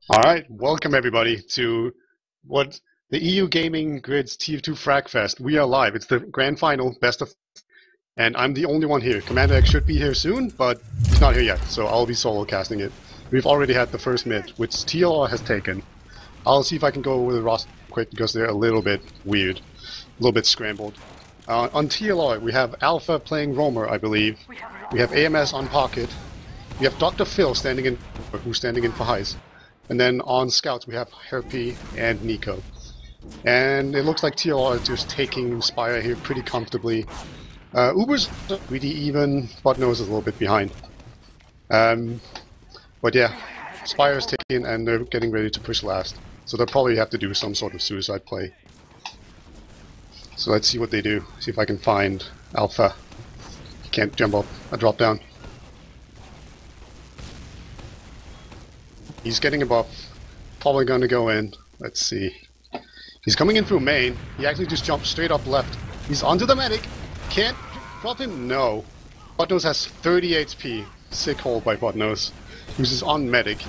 Alright, welcome everybody to what the EU Gaming Grid's TF2 Frag Fest. We are live. It's the grand final, best of, and I'm the only one here. CommanderX should be here soon, but he's not here yet, so I'll be solo casting it. We've already had the first mid, which TLR has taken. I'll see if I can go with the roster quick because they're a little bit weird, a little bit scrambled. On TLR, we have Alpha playing Roamer, I believe. We have AMS on Pocket. We have Dr. Phil who's standing in for Heist. And then on Scouts, we have Herpy and Nico. And it looks like TLR is just taking Spire here pretty comfortably. Uber's really even, Botnose is a little bit behind. But yeah, Spire's taking and they're getting ready to push last. So they'll probably have to do some sort of suicide play. So let's see what they do. See if I can find Alpha. He can't jump up a drop down. He's getting a buff. Probably gonna go in. Let's see. He's coming in through main. He actually just jumped straight up left. He's onto the medic. Can't drop him? No. Botnose has 30 HP. Sick hold by Botnose. Who's just on medic.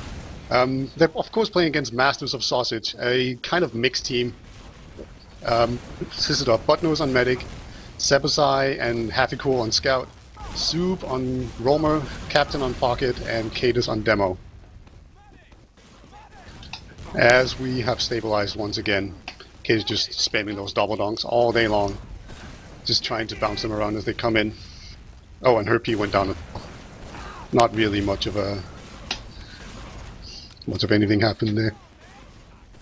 They're of course playing against Masters of Sausage, a kind of mixed team. Consisted of Botnose on medic, Sebasai and Happycool on scout, Soup on roamer, Captain on pocket, and kaidus on demo. As we have stabilized once again, kaidus just spamming those double donks all day long, just trying to bounce them around as they come in. Oh, and her P went down. Not really much of anything happened there.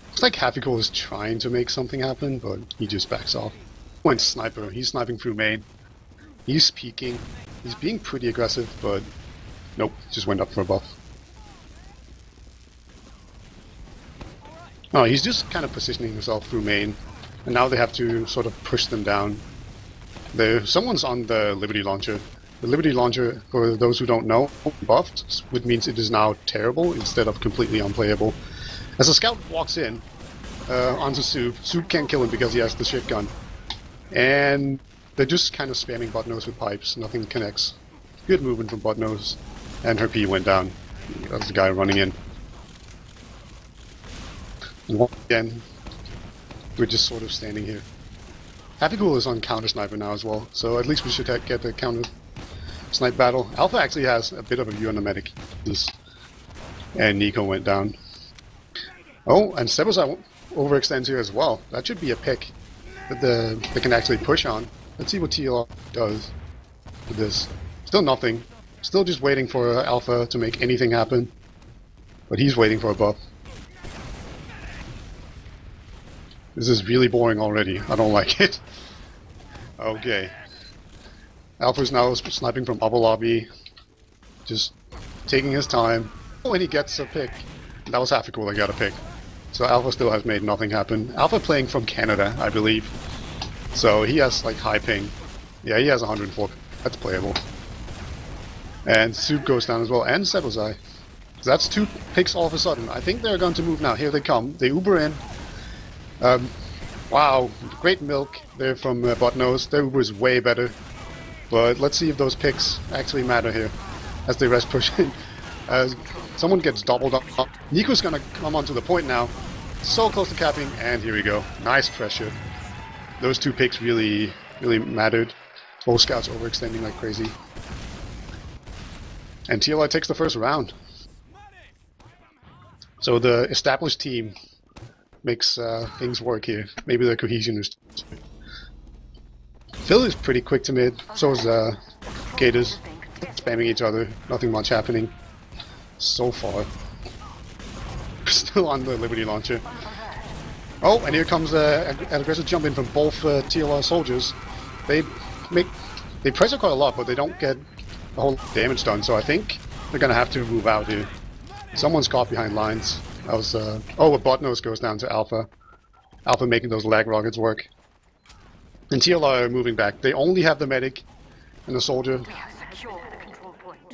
Looks like Happycool is trying to make something happen, but he just backs off. Went sniper. He's sniping through main. He's peeking. He's being pretty aggressive, but nope, just went up for a buff. Oh, he's just kind of positioning himself through main, and now they have to sort of push them down. Someone's on the Liberty Launcher. The Liberty Launcher, for those who don't know, buffed, which means it is now terrible instead of completely unplayable. As a scout walks in onto Soup, Soup can't kill him because he has the shit gun. And they're just kind of spamming Botnose with pipes, nothing connects. Good movement from Botnose, and her P went down. That was the guy running in. And once again, we're just sort of standing here. Happycool is on counter sniper now as well, so at least we should get the counter snipe battle. Alpha actually has a bit of a view on the medic. And Nico went down. Oh, and Sebasai overextends here as well. That should be a pick that they can actually push on. Let's see what TLR does with this. Still nothing. Still just waiting for Alpha to make anything happen. But he's waiting for a buff. This is really boring already. I don't like it. Okay. Alpha's now sniping from upper lobby. Just taking his time. When he gets a pick. That was Happycool that got a pick. So Alpha still has made nothing happen. Alpha playing from Canada, I believe. So he has like high ping. Yeah, he has 104. That's playable. And Soup goes down as well. And Sebasai. So that's 2 picks all of a sudden. I think they're going to move now. Here they come. They Uber in. Wow, great milk there from Botnose. Their Uber is way better. But let's see if those picks actually matter here as they rest push in. Someone gets doubled up. Nico's gonna come onto the point now. So close to capping, and here we go. Nice pressure. Those 2 picks really mattered. Both scouts overextending like crazy. And TLI takes the first round. So the established team makes things work here. Maybe the cohesion is... Phil is pretty quick to mid, so is kaidus. Spamming each other, nothing much happening so far. Still on the Liberty Launcher. Oh, and here comes an aggressive jump in from both TLR soldiers. They pressure quite a lot, but they don't get the whole damage done, so I think they're gonna have to move out here. Someone's caught behind lines. That was oh, a Botnose goes down to Alpha. Alpha making those lag rockets work. And TLR are moving back. They only have the medic and the soldier.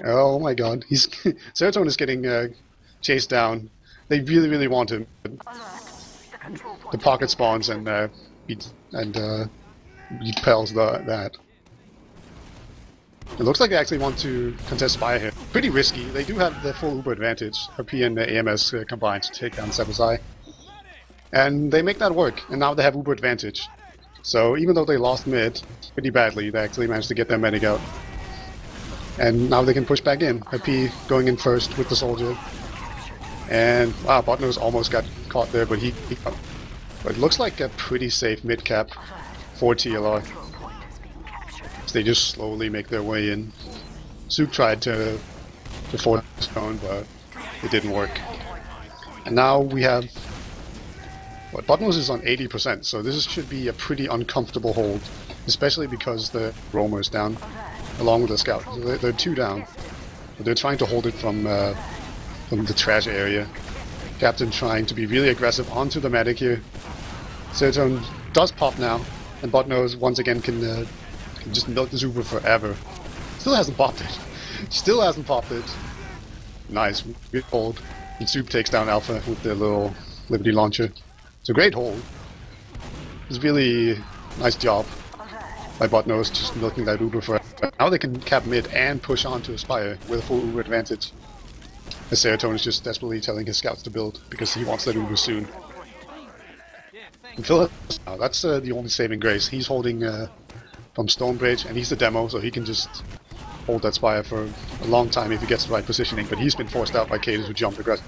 Oh my god, he's Serotonin is getting chased down. They really want him. The pocket spawns and repels that. It looks like they actually want to contest Spire here. Pretty risky. They do have the full Uber advantage. P and AMS combined to take down Sebasai. And they make that work, and now they have Uber advantage. So even though they lost mid pretty badly, they actually managed to get their medic out. And now they can push back in. P going in first with the soldier. And wow, Botnose almost got caught there, but but it looks like a pretty safe mid cap for TLR. So they just slowly make their way in. Zook tried to force his own, but it didn't work. And now we have But Botnose is on 80%, so this should be a pretty uncomfortable hold, especially because the roamer is down, along with the scout. So they're 2 down, but they're trying to hold it from the trash area. Captain trying to be really aggressive onto the medic here. Serotonin does pop now, and Botnose once again can just milk the Super forever. Still hasn't popped it. Still hasn't popped it. Nice, good hold. And Soup takes down Alpha with the little Liberty launcher. It's a great hold. It's really nice job by Botnose just milking that Uber for. Now they can cap mid and push on to Aspire with a full Uber advantage. As Serotonin is just desperately telling his scouts to build because he wants that Uber soon. And Phil, that's the only saving grace. He's holding from Stonebridge, and he's the demo, so he can just hold that Spire for a long time if he gets the right positioning. But he's been forced out by kaidus who jumped aggressive.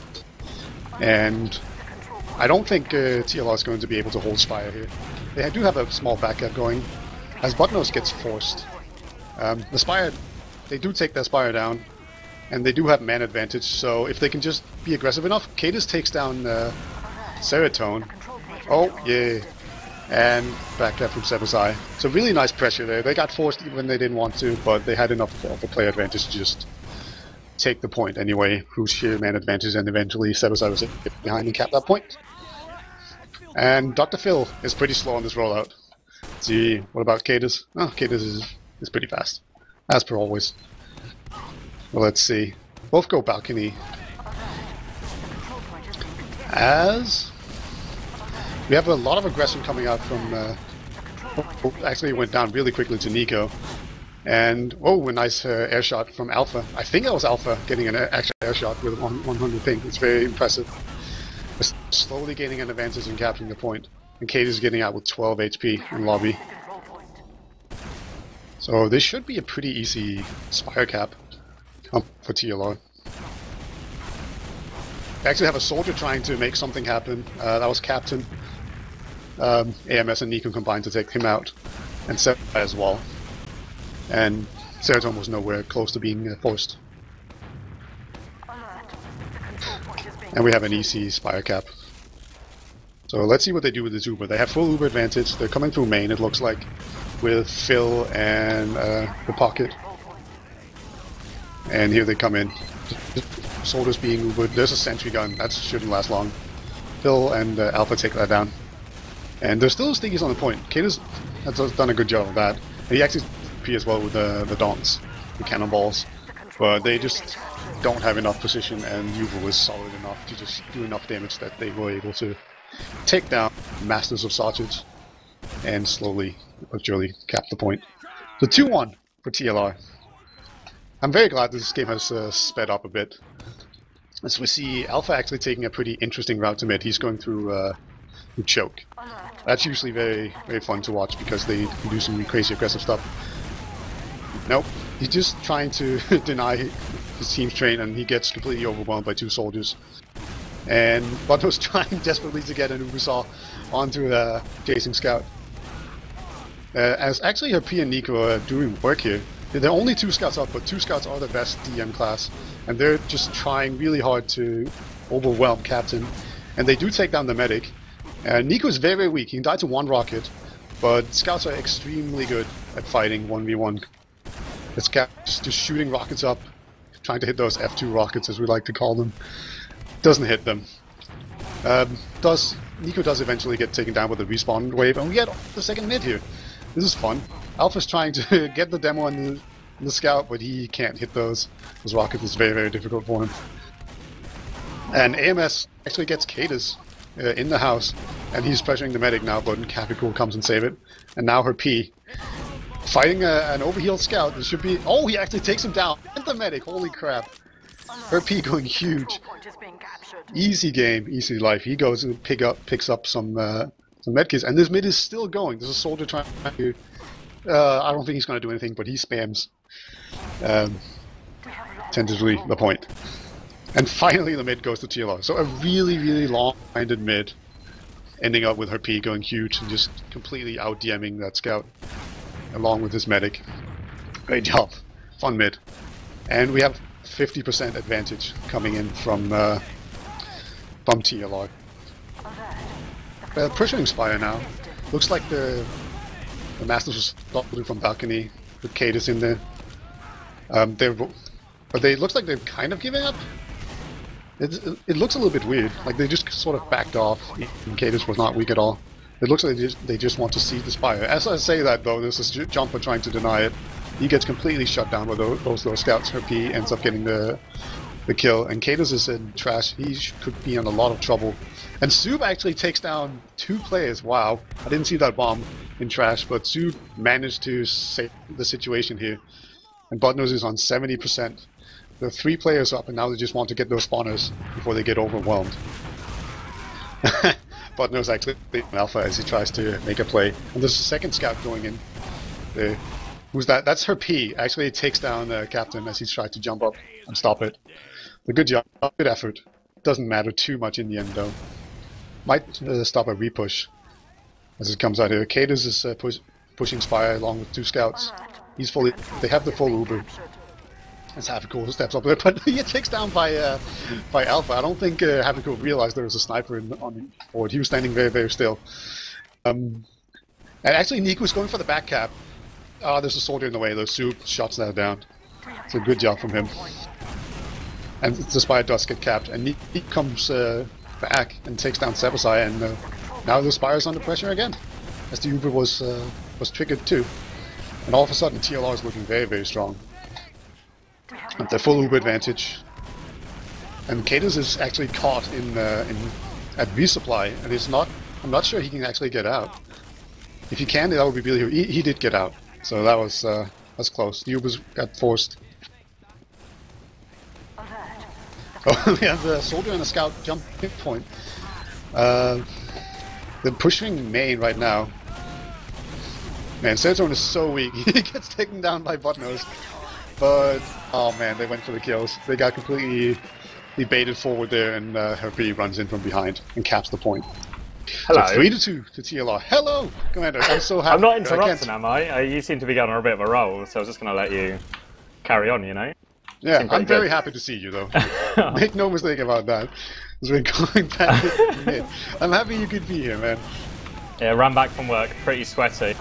And I don't think TLR is going to be able to hold Spire here. They do have a small backup going, as Botnose gets forced. The Spire, they do take that Spire down, and they do have man advantage, so if they can just be aggressive enough, kaidus takes down Serotonin. Oh, yeah. And backup from Sebasai. So really nice pressure there. They got forced when they didn't want to, but they had enough of a player advantage to just take the point anyway, through sheer man advantage, and eventually Sebasai was behind and capped that point. And Dr. Phil is pretty slow on this rollout. Let's see, what about kaidus? Oh, kaidus is pretty fast, as per always. Well, let's see. Both go balcony. As we have a lot of aggression coming out from actually it went down really quickly to Nico. And oh, a nice air shot from Alpha. I think that was Alpha getting an extra air shot with 100 ping. It's very impressive. We're slowly gaining an advantage and capturing the point. And kaidus is getting out with 12 HP in lobby. So this should be a pretty easy Spire cap for TLR. They actually have a soldier trying to make something happen. That was Captain. AMS and Nico combined to take him out. And Seb as well. And Serotonin was nowhere close to being forced. And we have an easy Spire cap. So let's see what they do with this Uber. They have full Uber advantage. They're coming through main, it looks like, with Phil and the Pocket. And here they come in. Soldiers being Ubered. There's a sentry gun. That shouldn't last long. Phil and Alpha take that down. And there's still stickies on the point. kaidus has done a good job of that. And he actually P as well with the donks, the cannonballs. But they just don't have enough position, and Uber was solid enough to just do enough damage that they were able to take down Masters of Sausage and slowly but surely cap the point. So 2-1 for TLR. I'm very glad this game has sped up a bit. As we see Alpha actually taking a pretty interesting route to mid. He's going through choke. That's usually very, very fun to watch because they can do some crazy aggressive stuff. Nope, he's just trying to deny his team's train, and he gets completely overwhelmed by 2 soldiers. And Botnose trying desperately to get an Ubersaw onto a chasing scout. As actually her P and Nico are doing work here. There are only 2 scouts up, but 2 scouts are the best DM class, and they're just trying really hard to overwhelm Captain. And they do take down the medic. Nico is very, very weak. He can die to 1 rocket, but scouts are extremely good at fighting 1v1. The scouts just shooting rockets up, trying to hit those F2 rockets, as we like to call them. Doesn't hit them. Nico does eventually get taken down with a respawn wave, and we get the second mid here. This is fun. Alpha's trying to get the demo on the scout, but he can't hit those. Those rockets is very, very difficult for him. And AMS actually gets kaidus in the house, and he's pressuring the medic now, but Capicool comes and save it. And now her P Fighting an overhealed scout. This should be... Oh, he actually takes him down. And the medic, holy crap. Her P going huge. Easy game, easy life. He goes and picks up some medkits, and this mid is still going. There's a soldier trying to... I don't think he's going to do anything, but he spams tentatively the point. And finally the mid goes to TLR. So a really, really long-minded mid, ending up with her P going huge and just completely out-DMing that scout, along with his medic. Great job. Fun mid. And we have 50% advantage coming in from TLR. Pressuring Spire now. Looks like the Masters will stop from balcony with kaidus in there. But they looks like they're kind of giving up. It looks a little bit weird. Like they just sort of backed off. And kaidus was not weak at all. It looks like they just want to see the Spire. As I say that though, there's this jumper trying to deny it. He gets completely shut down by those scouts. Her P ends up getting the kill, and kaidus is in trash. He could be in a lot of trouble. And Zoob actually takes down 2 players. Wow, I didn't see that bomb in trash, but Zoob managed to save the situation here. And Buttnose is on 70%. There are 3 players up, and now they just want to get those spawners before they get overwhelmed. Buttnose actually an alpha as he tries to make a play. And there's a second scout going in there. Who's that? That's her P. Actually, it takes down Captain as he's trying to jump up and stop it. But good job, good effort. Doesn't matter too much in the end, though. Might stop a repush as it comes out here. kaidus is pushing Spire along with 2 scouts. He's fully. They have the full Uber. That's Havico who steps up there, but he gets takes down by Alpha. I don't think Havico realized there was a sniper on the board. He was standing very, very still. And actually, Niku's going for the back cap. There's a soldier in the way, though. Soup shuts that down. It's a good job from him. And the Spire does get capped, and he comes back and takes down Sebasai, and now the Spire's under pressure again, as the Uber was triggered too. And all of a sudden, TLR is looking very, very strong. And the full Uber advantage. And kaidus is actually caught at resupply, and it's not. I'm not sure he can actually get out. If he can, that would be really. He did get out. So that was close. The Ubers got forced. Oh, we have a soldier and a scout jump point. They're pushing main right now. Man, Serotonin is so weak. He gets taken down by Buttnose. But oh man, they went for the kills. They got completely baited forward there, and Herpy runs in from behind and caps the point. Hello. So 3-2 to TLR. Hello, Commander. I'm so happy. I'm not interrupting, am I? You seem to be going on a bit of a roll, so I was just going to let you carry on, you know? Yeah, I'm very happy to see you, though. Make no mistake about that. As we're going back in. I'm happy you could be here, man. Yeah, ran back from work, pretty sweaty.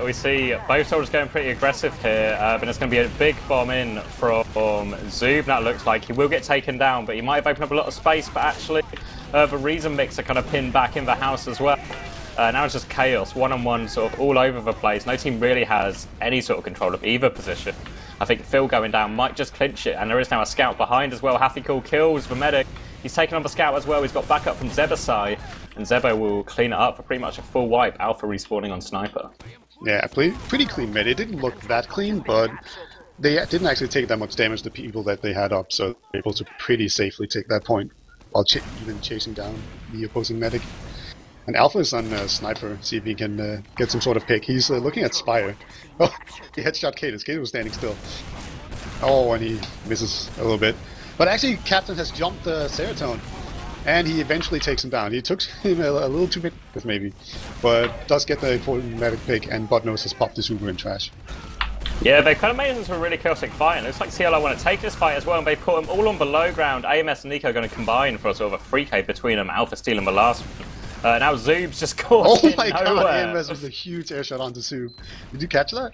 We see both soldiers going pretty aggressive here, but it's going to be a big bomb in from Zoob. That looks like he will get taken down, but he might have opened up a lot of space, but actually the Reason Mixer kind of pinned back in the house as well. Now it's just chaos, one-on-one sort of all over the place. No team really has any sort of control of either position. I think Phil going down might just clinch it, and there is now a scout behind as well. Hathikul kills the medic. He's taken on the scout as well. He's got backup from Zebasai, and Zebo will clean it up for pretty much a full wipe. Alpha respawning on Sniper. Yeah, pretty clean mid. It didn't look that clean, but they didn't actually take that much damage to the people that they had up, so they were able to pretty safely take that point while even chasing down the opposing medic. And Alpha is on Sniper, see if he can get some sort of pick. He's looking at Spire. Oh, he headshot kaidus. kaidus was standing still. Oh, and he misses a little bit. But actually, Captain has jumped Serotonin, and he eventually takes him down. He took him a little too bit, maybe, but does get the important medic pick, and Buttnose has popped his Uber in trash. Yeah, they kind of made this a really chaotic fight, and it looks like CLR want to take this fight as well, and they've caught them all on below ground. AMS and Nico are going to combine for a sort of a 3k between them, Alpha stealing the last one. Now Zoob's just caught Oh my god, nowhere. AMS with a huge airshot onto Zoob. Did you catch that?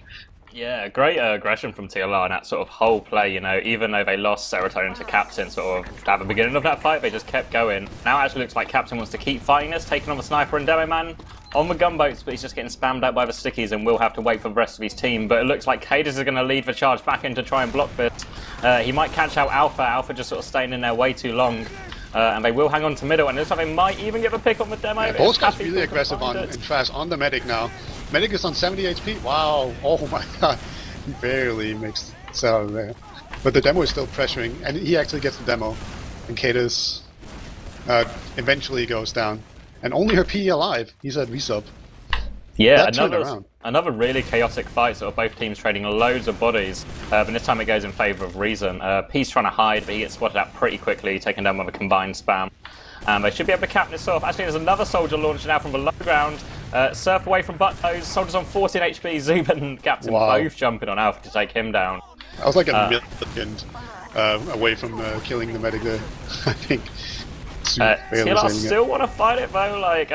Yeah, great aggression from TLR in that sort of whole play, you know, even though they lost Serotonin to Captain sort of at the beginning of that fight, they just kept going. Now it actually looks like Captain wants to keep fighting this, taking on the Sniper and Demo Man on the gunboats, but he's just getting spammed out by the stickies and will have to wait for the rest of his team. But it looks like kaidus is going to lead the charge back in to try and block this. He might catch out Alpha. Alpha just sort of staying in there way too long. and they will hang on to middle, and it looks like they might even get the pick on the demo. Yeah, both guys really aggressive on and fast on the medic now. Medic is on 70 HP. Wow! Oh my god, he barely makes it out of there. But the demo is still pressuring, and he actually gets the demo. And kaidus eventually goes down, and only her PE alive. He's at resub. Yeah, another really chaotic fight. Sort of both teams trading loads of bodies, but this time it goes in favour of Reason. P's trying to hide, but he gets spotted out pretty quickly, taken down with a combined spam. They should be able to cap this off. Actually, there's another soldier launching out from below ground. Surf away from Buttnose. Soldiers on 14 HP. Zoob and Captain both jumping on Alpha to take him down. I was like a million away from killing the medic there, I think. TLR still want to fight it though, like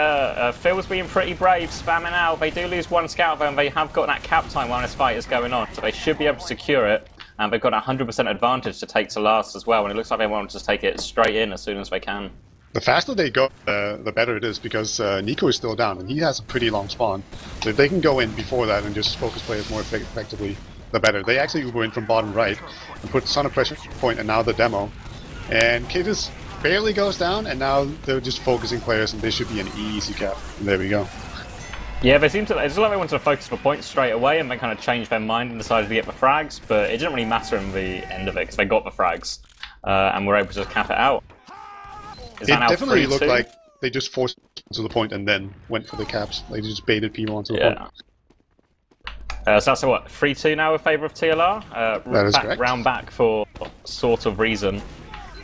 Phil's being pretty brave, spamming out. They do lose one scout though, and they have got that cap time while this fight is going on, so they should be able to secure it, and they've got a 100% advantage to take to last as well, and it looks like they want to just take it straight in as soon as they can. The faster they go, the better it is, because Nico is still down, and he has a pretty long spawn, so if they can go in before that and just focus players more effectively, the better. They actually Uber in from bottom right, and put Son of Pressure point, and now the demo, and kaidus barely goes down, and now they're just focusing players, and they should be an easy cap. And there we go. Yeah, they seem to. It's like they wanted to focus for points straight away, and they kind of changed their mind and decided to get the frags. But it didn't really matter in the end of it because they got the frags, and were able to just cap it out. It definitely looked like they just forced to the point and then went for the caps. They just baited people onto the point. So that's what 3-2 now in favour of TLR. That is correct. Round back for sort of Reason.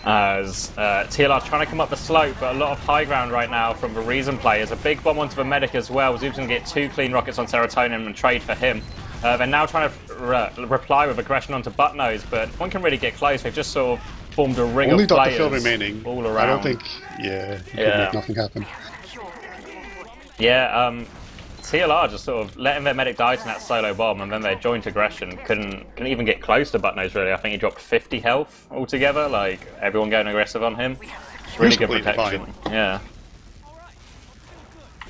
As TLR trying to come up the slope, but a lot of high ground right now from the Reason players. A big bomb onto the medic as well. Zoob's going to get 2 clean rockets on Serotonin and trade for him. They're now trying to reply with aggression onto Buttnose, but one can really get close. They've just sort of formed a ring Only of players. Dr. Phil remaining. All around. I don't think, he could make nothing happen. Yeah, TLR just sort of letting their medic die to that solo bomb, and then their joint aggression couldn't even get close to Buttnose really. I think he dropped 50 health altogether, like everyone going aggressive on him. It's really good protection. Fine. Yeah.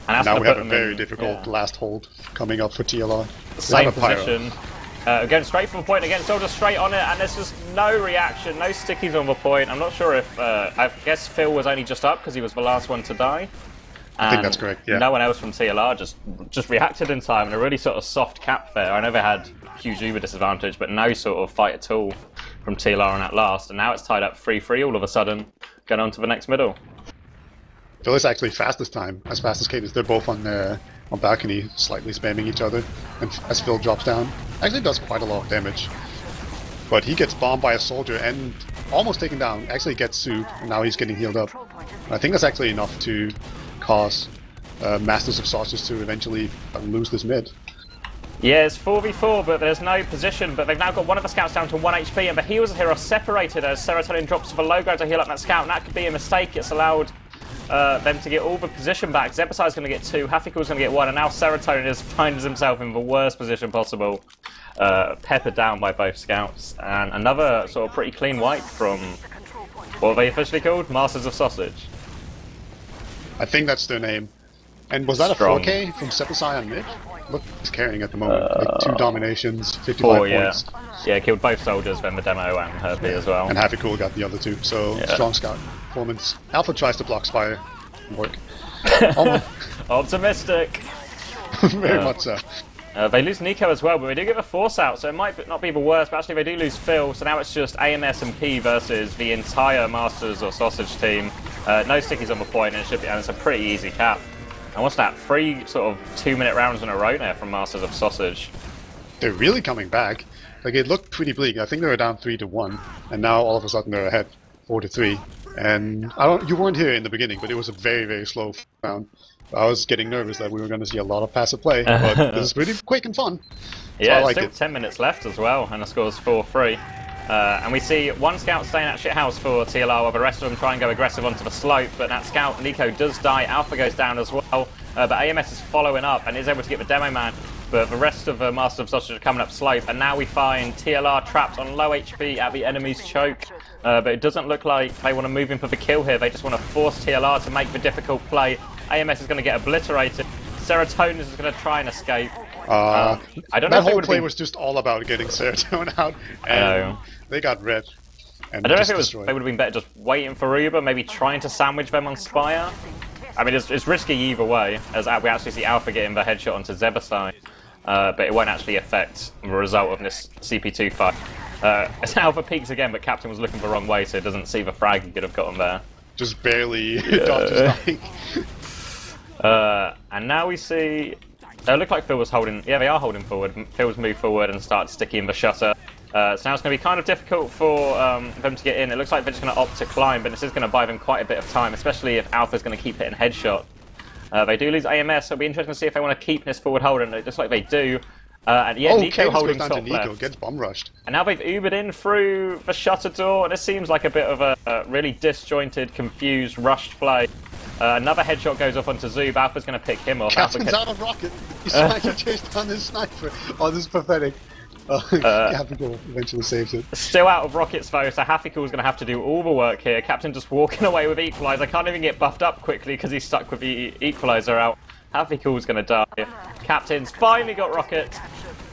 And now we have a very difficult last hold coming up for TLR. Same position. Going straight from the point again, Soldier straight on it, and there's just no reaction, no stickies on the point. I'm not sure if, I guess Phil was only just up because he was the last one to die. I think that's correct, yeah. No one else from TLR just reacted in time, and a really sort of soft cap there. I know they had huge Uber disadvantage, but no sort of fight at all from TLR on that last, and now it's tied up 3-3 all of a sudden, going on to the next middle. Phil is actually fast this time, as fast as kaidus. They're both on balcony, slightly spamming each other, and as Phil drops down, actually does quite a lot of damage. But he gets bombed by a soldier and almost taken down, actually gets Soup, and now he's getting healed up. I think that's actually enough to cause Masters of Sausage to eventually lose this mid. Yeah, it's 4v4, but there's no position, but they've now got one of the scouts down to 1 HP, and the heals here are separated as Serotonin drops to the low ground to heal up that scout, and that could be a mistake. It's allowed them to get all the position back. Zebasai's going to get 2, Hafikul's going to get 1, and now Serotonin finds himself in the worst position possible, peppered down by both scouts. And another sort of pretty clean wipe from, what are they officially called? Masters of Sausage. I think that's their name. And was that Strong. a 4K from Zebasai on mid? Look, he's carrying at the moment. Like 2 dominations, 55 points. Yeah, killed both soldiers, then the demo and Herpy as well. And Haffikul got the other 2, so strong scout performance. Alpha tries to block Spire. Work. Optimistic. Very much so. They lose Nico as well, but they do get a force out, so it might not be the worst, but actually they do lose Phil, so now it's just AMS and P versus the entire Masters or Sausage team. No stickies on the point, and it's a pretty easy cap. And what's that? 3 sort of 2-minute rounds in a row now from Masters of Sausage. They're really coming back. Like, it looked pretty bleak. I think they were down 3-1, and now all of a sudden they're ahead 4-3. And you weren't here in the beginning, but it was a very, very slow round. I was getting nervous that we were going to see a lot of passive play, but this is pretty quick and fun. Yeah, I like still 10 minutes left as well, and the score's 4-3. And we see one scout staying at shithouse for TLR, while the rest of them try and go aggressive onto the slope, but that scout, Nico, does die. Alpha goes down as well, but AMS is following up and is able to get the demo man, but the rest of the Master of Sausage are coming up slope, and now we find TLR trapped on low HP at the enemy's choke, but it doesn't look like they want to move in for the kill here. They just want to force TLR to make the difficult play. AMS is going to get obliterated. Serotonin is going to try and escape. I don't know that whole play was just all about getting Serotonin out, and they got red. and I don't know if just it was. destroy. They would have been better just waiting for Uber, maybe trying to sandwich them on Spire. I mean, it's risky either way, as we actually see Alpha getting the headshot onto Zebasai, but it won't actually affect the result of this CP2 fight. As Alpha peaks again, but Captain was looking the wrong way, so it doesn't see the frag he could have gotten there. Just barely dodged his And now we see... It looked like Phil was holding... Yeah, they are holding forward. Phil's moved forward and started sticking the shutter. So now it's going to be kind of difficult for them to get in. It looks like they're just going to opt to climb, but this is going to buy them quite a bit of time, especially if Alpha's going to keep hitting headshot. They do lose AMS, so it'll be interesting to see if they want to keep this forward hold, and it looks like they do. And yeah, Nico holding top left. Nico gets bomb rushed. And now they've Ubered in through the shutter door. This seems like a bit of a really disjointed, confused, rushed play. Another headshot goes off onto Zoob. Alpha's going to pick him off. Captain's out of rocket. He's trying to chase down his sniper. Oh, this is pathetic. Hafical eventually saves it. Still out of rockets though, so Hafical's going to have to do all the work here. Captain just walking away with Equalizer. Can't even get buffed up quickly because he's stuck with the Equalizer out. Hafical's going to die. Captain's finally got rockets,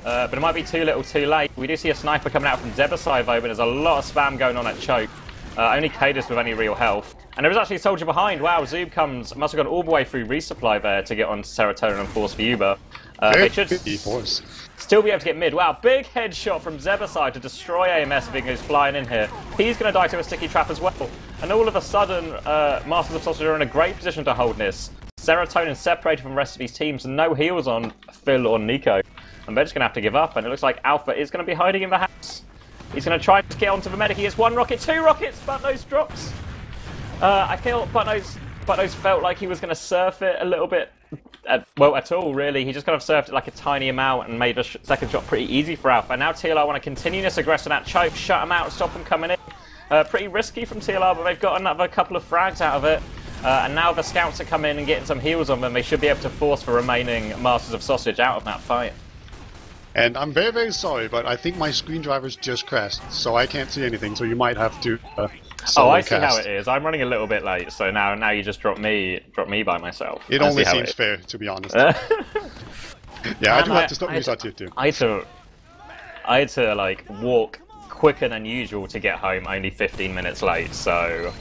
but it might be too little too late. We do see a sniper coming out from Zebasai though, but there's a lot of spam going on at choke. Only kaidus with any real health. And there is actually a soldier behind. Wow, Zoob must have gone all the way through resupply there to get onto Serotonin and force for Uber. They should still be able to get mid. Wow, big headshot from Zebasai to destroy AMS if he goes flying in here. He's going to die to a sticky trap as well. And all of a sudden, Masters of Sausage are in a great position to hold this. Serotonin separated from the rest of these teams and no heals on Phil or Nico. And they're just going to have to give up. And it looks like Alpha is going to be hiding in the house. He's going to try to get onto the medic. He has one rocket, two rockets. Buttnose drops. I feel Buttnose felt like he was going to surf it a little bit. Well, at all, really. He just kind of surfed it like a tiny amount and made the second shot pretty easy for Alpha. Now TLR want to continue this aggression at choke, shut him out, stop him coming in. Pretty risky from TLR, but they've got another couple of frags out of it. And now the scouts are coming in and getting some heals on them. They should be able to force the remaining Masters of Sausage out of that fight. And I'm very, very sorry, but I think my screen drivers just crashed, so I can't see anything, so you might have to oh, I see how it is. I'm running a little bit late, so now you just drop me by myself. It only seems fair, to be honest. Yeah, I do have to stop you out here too. I had to like walk quicker than usual to get home, only 15 minutes late, so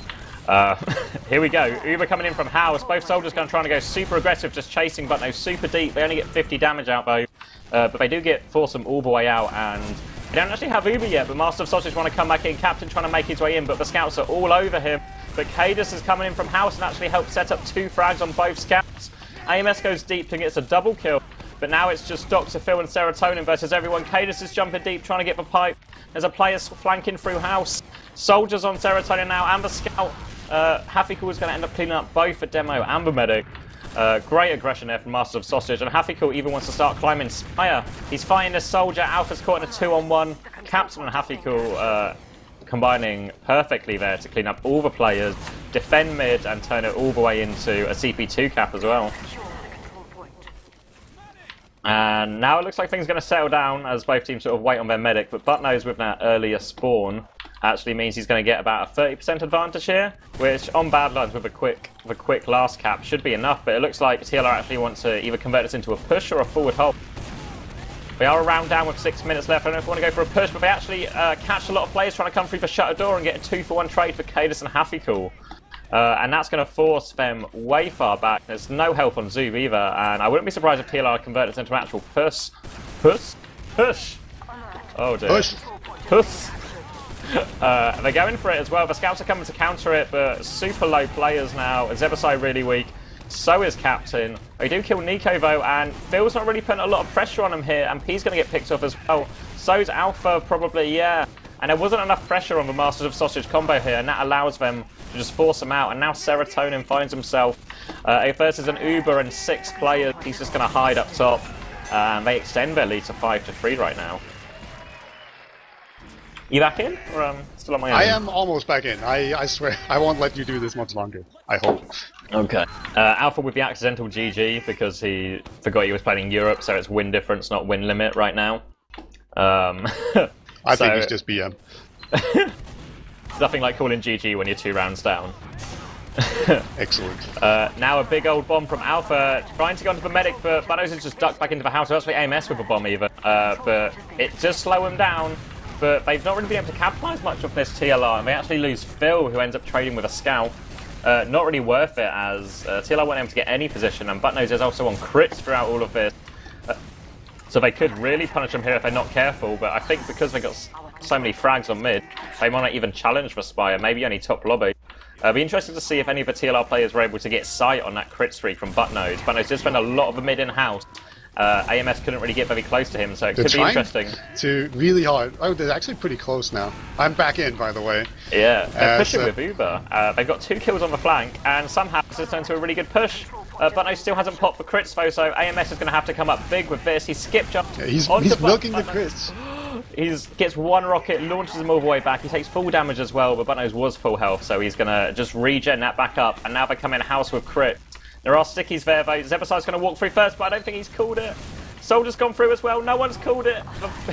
here we go. Uber coming in from house. Both soldiers going to try to go super aggressive, just chasing Buttnose super deep. They only get 50 damage out though, but they do force them all the way out, and they don't actually have Uber yet, but Master of Sausage want to come back in. Captain trying to make his way in, but the scouts are all over him. But kaidus is coming in from house and actually helps set up 2 frags on both scouts. AMS goes deep and gets a double kill. But now it's just Dr. Phil and Serotonin versus everyone. kaidus is jumping deep, trying to get the pipe. There's a player flanking through house. Soldiers on Serotonin now, and the scout. Hafical is going to end up cleaning up both the demo and the medic. Great aggression there from Masters of Sausage, and Hafical even wants to start climbing Spire. He's fighting this soldier. Alpha's caught in a 2-on-1. Captain and Hafical combining perfectly there to clean up all the players, defend mid, and turn it all the way into a CP2 cap as well. And now it looks like things are going to settle down as both teams sort of wait on their medic, but Buttnose with that earlier spawn actually means he's going to get about a 30% advantage here, which on bad lines with a quick last cap should be enough, but it looks like TLR actually wants to either convert this into a push or a forward hold. We are a round down with 6 minutes left. I don't know if we want to go for a push, but they actually catch a lot of players trying to come through the shutter door and get a 2-for-1 trade for kaidus and Hafical. And that's going to force them way far back. There's no help on Zoob either, and I wouldn't be surprised if TLR converted this into an actual push. Push! Oh dear. Push! They're going for it as well. The scouts are coming to counter it, but super low players now. Zebasai really weak. So is Captain. They do kill Nico though, and Phil's not really putting a lot of pressure on him here, and P's going to get picked off as well. So's Alpha probably, yeah. And there wasn't enough pressure on the Masters of Sausage combo here, and that allows them to just force him out. And now Serotonin finds himself versus an Uber and 6 players. He's just going to hide up top. They extend their lead to 5-3 right now. You back in? Or still on my own? I am almost back in. I swear, I won't let you do this much longer. I hope. Okay. Alpha with the accidental GG because he forgot he was playing in Europe, so it's win difference, not win limit right now. I think it's just BM. Nothing like calling GG when you're 2 rounds down. Excellent. Now a big old bomb from Alpha, trying to go onto the medic, but Buttnose has just ducked back into the house. That's actually AMS with a bomb even, but it does slow him down. but they've not really been able to capitalise much of this TLR, and they actually lose Phil, who ends up trading with a scout. Not really worth it, as TLR weren't able to get any position, and Buttnose is also on crits throughout all of this. So they could really punish them here if they're not careful, but I think because they got so many frags on mid, they might not even challenge for Spire, maybe only top lobby. It'll be interesting to see if any of the TLR players were able to get sight on that crit streak from Buttnose. Buttnose did spend a lot of the mid in-house. AMS couldn't really get very close to him, so it could be interesting. To really hard. Oh, they're actually pretty close now. I'm back in, by the way. Yeah, they're pushing with Uber. They've got 2 kills on the flank, and somehow this has turned to a really good push. Buttnose still hasn't popped the crits though, so AMS is going to have to come up big with this. He skip jumps. Yeah, he's milking the crits. He gets 1 rocket, launches him all the way back. He takes full damage as well, but Buttnose was full health, so he's going to just regen that back up. And now they come in house with crit. There are stickies there though. Zebaside's going to walk through first, but I don't think he's called it. Soldier's gone through as well. No one's called it.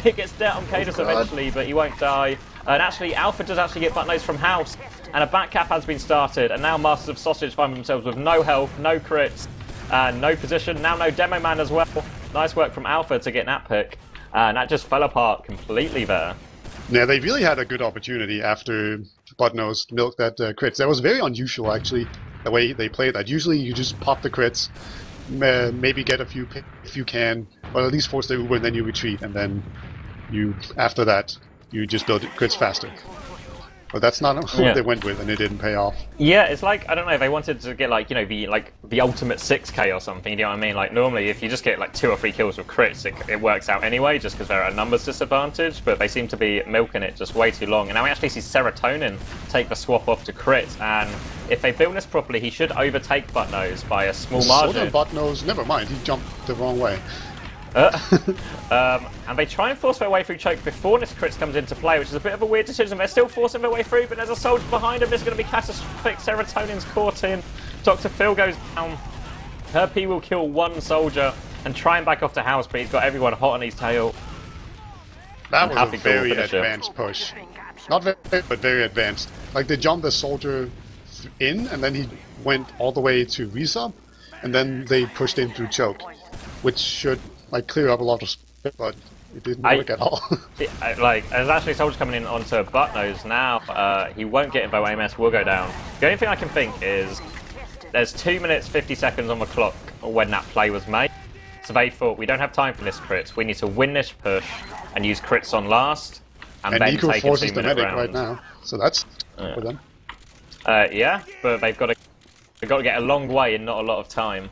He gets dead on kaidus eventually, but he won't die. And actually, Alpha does actually get Buttnose from house. And a back cap has been started. And now Masters of Sausage find themselves with no health, no crits, and no position. Now no demo man as well. Nice work from Alpha to get that pick. And that just fell apart completely there. Yeah, they really had a good opportunity after Buttnose milked that crits. That was very unusual, actually, the way they played that. Usually you just pop the crits, maybe get a few if you can, or at least force the Uber and then you retreat, and then after that you just build crits faster. But that's not what they went with, and it didn't pay off. Yeah, it's like, I don't know, they wanted to get like, you know, the ultimate 6k or something, you know what I mean? Like normally if you just get like 2 or 3 kills with crits, it works out anyway, just because they're at a numbers disadvantage, but they seem to be milking it just way too long. And now we actually see Serotonin take the swap off to crit, and if they build this properly, he should overtake Buttnose by a small margin. Buttnose, never mind, he jumped the wrong way. And they try and force their way through choke before this crits comes into play, which is a bit of a weird decision. They're still forcing their way through, but there's a soldier behind him. This is going to be catastrophic. Serotonin's caught in. Dr. Phil goes down. Her P will kill 1 soldier and try and back off to house, but he's got everyone hot on his tail. That was a very advanced push. Not very, but very advanced. Like they jumped the soldier in, and then he went all the way to resub, and then they pushed in through choke, which should like clear up a lot of space, but it didn't work at all. Like, there's actually soldiers coming in onto Buttnose now. He won't get it, though AMS will go down. The only thing I can think is there's 2 minutes 50 seconds on the clock when that play was made. So they thought, we don't have time for this crit. We need to win this push and use crits on last, and then Nico take a forces 2-minute the medic round. right now, so that's for them. Yeah, but they've got to get a long way in not a lot of time.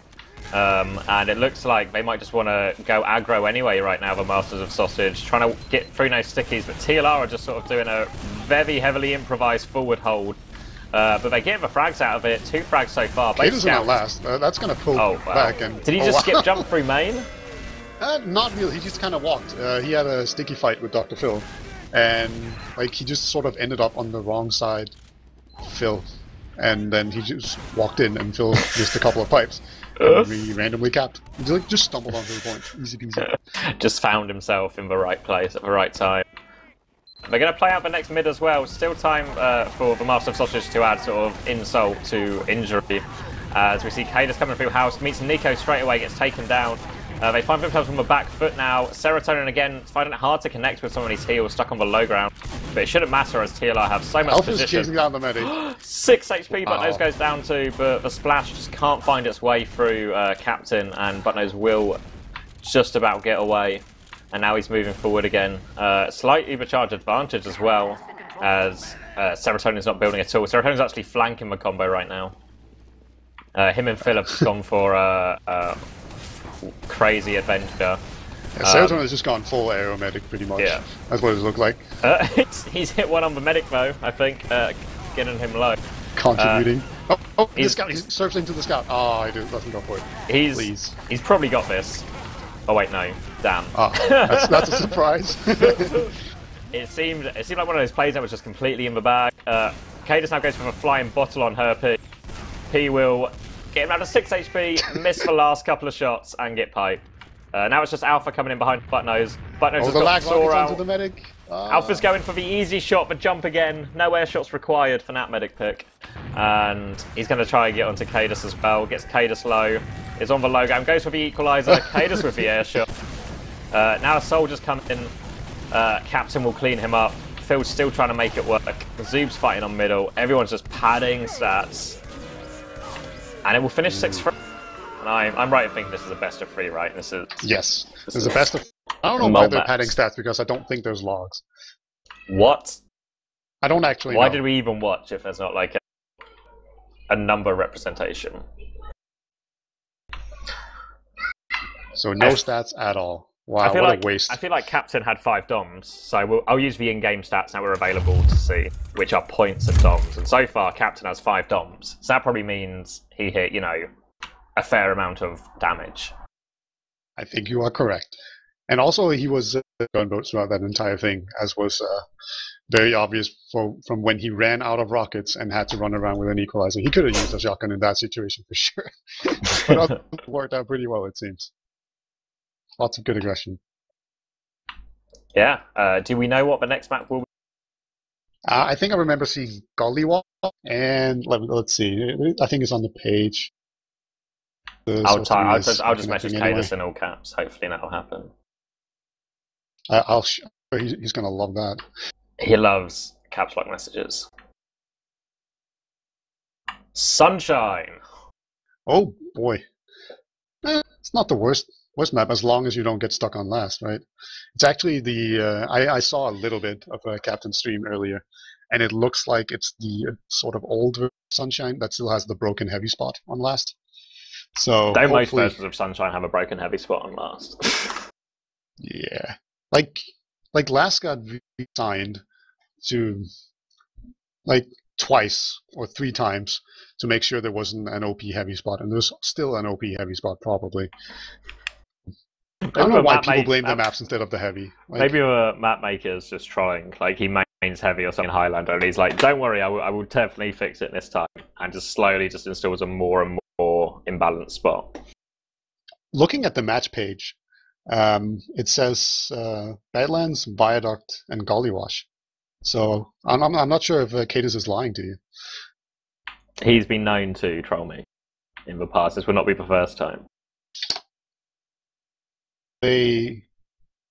And it looks like they might just want to go aggro anyway right now, the Masters of Sausage, trying to get through no stickies, but TLR are just sort of doing a very heavily improvised forward hold. But they get the frags out of it, 2 frags so far. kaidus will not last, that's going to pull back. And did he just skip jump through main? Not really, he just kind of walked. He had a sticky fight with Dr. Phil, and like he just sort of ended up on the wrong side of Phil, and then he just walked in and Phil missed a couple of pipes. And we randomly capped. He just stumbled onto the point. Easy peasy. Just found himself in the right place at the right time. They're going to play out the next mid as well. Still time for the Master of Sausage to add sort of insult to injury. As we see kaidus coming through house, meets Nico straight away, gets taken down. They find themselves on the back foot now. Serotonin again finding it hard to connect with someone who's healed, stuck on the low ground. But it shouldn't matter as TLR have so much Alpha's position. chasing down the medic. 6 HP, Buttnose goes down to, but the splash just can't find its way through Captain, and Buttnose will just about get away. And now he's moving forward again. Slight overcharge advantage as well, as Serotonin's not building at all. Serotonin's actually flanking the combo right now. Him and Phil have gone for crazy adventure. Yeah, Serotonin has just gone full aeromedic pretty much. Yeah. That's what it looked like. He's hit one on the medic though, I think, getting him low. Contributing. The scout, he surfs into the scout. Oh, I doesn't go for it. He's probably got this. Oh wait, no. Damn. That's a surprise. It seemed like one of those plays that was just completely in the bag. kaidus now goes for a flying bottle on her P. P will get him down to 6 HP, miss the last couple of shots, and get piped. Now it's just Alpha coming in behind Buttnose. Buttnose has got Saw out. The medic. Alpha's going for the easy shot, but jump again. No air shots required for that medic pick. And he's going to try and get onto kaidus as well. Gets kaidus low. Is on the low ground. Goes for the equalizer. kaidus with the air shot. Now a soldier's come in. Captain will clean him up. Phil's still trying to make it work. Zoob's fighting on middle. Everyone's just padding stats. And it will finish 6-3. And I'm right in thinking this is a best of 3, right? Yes. This is a best of... I don't know why they're padding stats, because I don't think there's logs. What? I don't actually Why know. did we even watch if there's not like a number representation? So no stats at all. Wow, what a waste. I feel like Captain had 5 DOMs, so I'll use the in-game stats that were available to see, which are points and DOMs. And so far, Captain has 5 DOMs. So that probably means he hit, you know, a fair amount of damage. I think you are correct. And also, he was gunboat throughout that entire thing, as was very obvious from when he ran out of rockets and had to run around with an equalizer. He could have used a shotgun in that situation for sure. But it worked out pretty well, it seems. Lots of good aggression. Yeah. Do we know what the next map will be? I think I remember seeing Gollywall, and let's see. I think it's on the page. I'll just message kaidus in all caps. Hopefully that'll happen. He's going to love that. He loves caps lock messages. Sunshine. Oh boy. It's not the worst map, as long as you don't get stuck on last, right? It's actually the... I saw a little bit of a Captain stream earlier, and it looks like it's the sort of old Sunshine that still has the broken heavy spot on last. So don't most versions of Sunshine have a broken heavy spot on last? Yeah. Like last got signed to like twice or 3 times to make sure there wasn't an OP heavy spot, and there's still an OP heavy spot probably. I don't know why people blame the maps instead of the heavy. Maybe a map maker's just trying, like he mains heavy or something in Highlander, and he's like, don't worry, I will definitely fix it this time, and just slowly just installs a more and more imbalanced spot. Looking at the match page, it says Badlands, Viaduct, and Gollywash. So I'm not sure if kaidus is lying to you. He's been known to troll me in the past. This will not be the first time. Is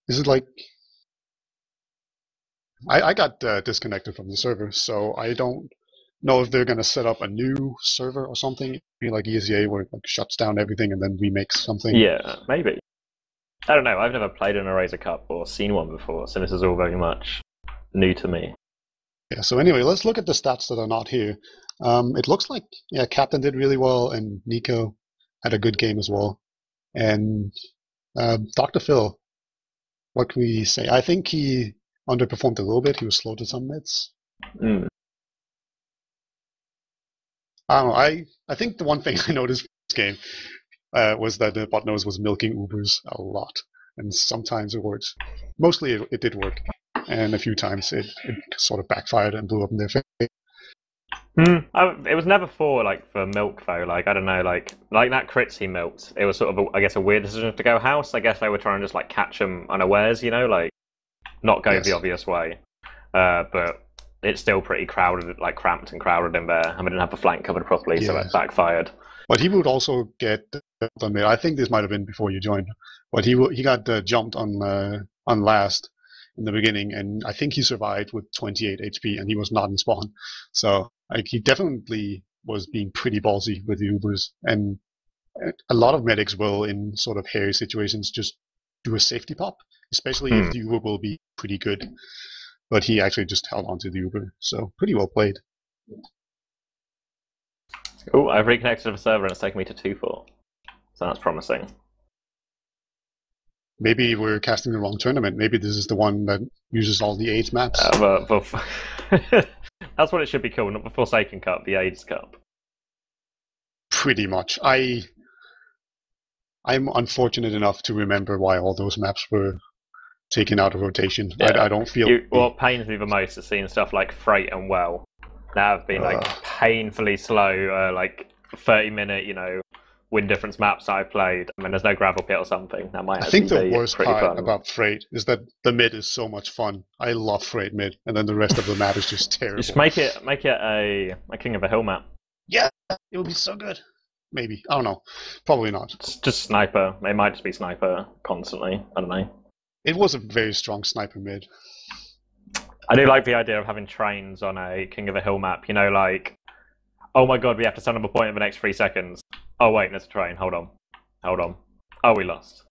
it like... I got disconnected from the server, so I don't know if they're going to set up a new server or something, maybe like ESEA, where it like shuts down everything and then remakes something. Yeah, maybe. I don't know. I've never played in a Razor Cup or seen one before, so this is all very much new to me. Yeah. So anyway, let's look at the stats that are not here. It looks like Captain did really well, and Nico had a good game as well. And Dr. Phil, what can we say? I think he underperformed a little bit. He was slow to some mids. Mm. I don't know. I think the one thing I noticed in this game was that the botnose was milking Ubers a lot. And sometimes it works. Mostly it did work. And a few times it sort of backfired and blew up in their face. It was never for milk though. Like I don't know, like that crits he milked. It was sort of I guess a weird decision to go house. I guess they were trying to just like catch him unawares, you know, like not go the obvious way. But it's still pretty crowded, like cramped and crowded in there, and we didn't have the flank covered properly, so it backfired. But he would also get on mid. I think this might have been before you joined, but he got jumped on last in the beginning, and I think he survived with 28 HP, and he was not in spawn. So like he definitely was being pretty ballsy with the Ubers, and a lot of medics will, in sort of hairy situations, just do a safety pop, especially if the Uber will be pretty good. But he actually just held on to the Uber, so pretty well played. Oh, I've reconnected to the server and it's taken me to 2-4. So that's promising. Maybe we're casting the wrong tournament. Maybe this is the one that uses all the AIDS maps. That's what it should be called, not the Forsaken Cup, the AIDS Cup. Pretty much. I'm unfortunate enough to remember why all those maps were taken out of rotation. Yeah. I don't feel... What pains me the most is seeing stuff like Freight and Well. Now have been painfully slow, 30-minute, win difference maps I've played. I mean, there's no gravel pit or something. That might. I think the worst part about Freight is that the mid is so much fun. I love Freight mid, and then the rest of the map is just terrible. Just make it a King of a Hill map. Yeah, it would be so good. Maybe. I don't know. Probably not. It's just sniper. It might just be sniper constantly. I don't know. It was a very strong sniper mid. I do like the idea of having trains on a King of the Hill map. You know, like, oh my god, we have to stand up a point in the next 3 seconds. Oh wait, there's a train. Hold on. Oh, we lost.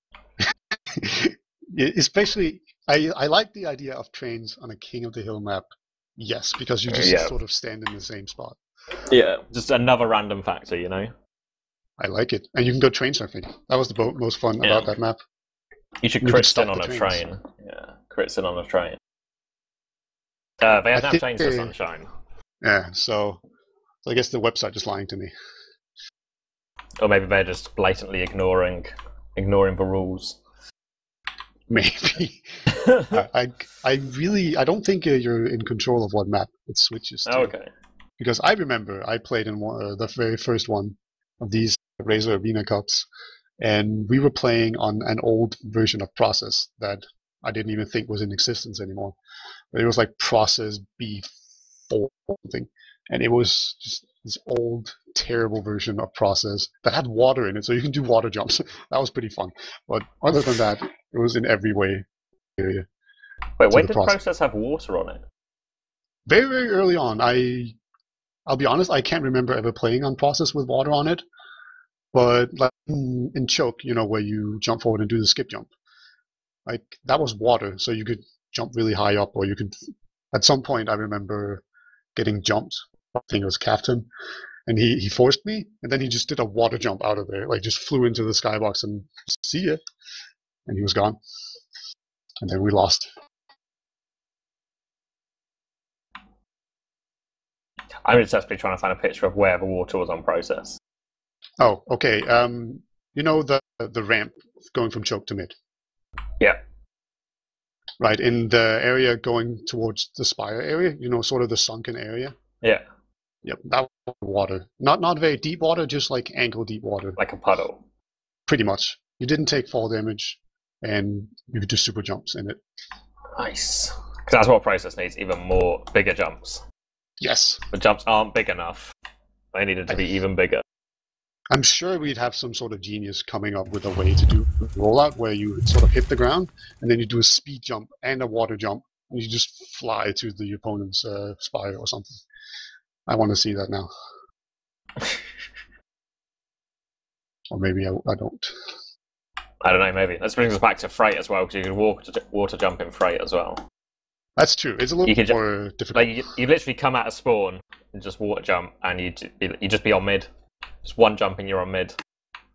Especially, I like the idea of trains on a King of the Hill map. Yes, because you just sort of stand in the same spot. Yeah, just another random factor, you know? I like it. And you can go train surfing. That was the most fun about that map. You should crit in on a train. Yeah, crit in on a train. They have now changed to Sunshine. Yeah, so I guess the website is lying to me. Or maybe they're just blatantly ignoring the rules. Maybe. I don't think you're in control of what map it switches to. Okay. Because I remember I played in the very first one of these Razor Arena Cups, and we were playing on an old version of Process that I didn't even think was in existence anymore. But it was like Process B4 or something, and it was just this old, terrible version of Process that had water in it, so you can do water jumps. That was pretty fun. But other than that, it was in every way. Wait, when did Process have water on it? Very, very early on. I'll be honest, I can't remember ever playing on Process with water on it. But like in Choke, you know, where you jump forward and do the skip jump, like that was water, so you could jump really high up, or you could. At some point, I remember getting jumped. I think it was Captain, and he forced me, and then he just did a water jump out of there, like just flew into the skybox and see it, and he was gone, and then we lost. I'm just desperately trying to find a picture of where the water was on Process. Oh, okay. You know the ramp going from Choke to mid? Yeah. Right, in the area going towards the Spire area, you know, sort of the sunken area? Yeah. Yep, that was water. Not very deep water, just like ankle deep water. Like a puddle. Pretty much. You didn't take fall damage, and you could do super jumps in it. Nice. Because that's what Process needs, even more bigger jumps. Yes. The jumps aren't big enough. They needed to be even bigger. I'm sure we'd have some sort of genius coming up with a way to do a rollout where you sort of hit the ground, and then you do a speed jump and a water jump, and you just fly to the opponent's spire or something. I want to see that now. Or maybe I don't. I don't know, maybe. That brings us back to Freight as well, because you could water jump in Freight as well. That's true. It's a little more difficult. Like you literally come out of spawn and just water jump, and you just be on mid. Just one jump and you're on mid.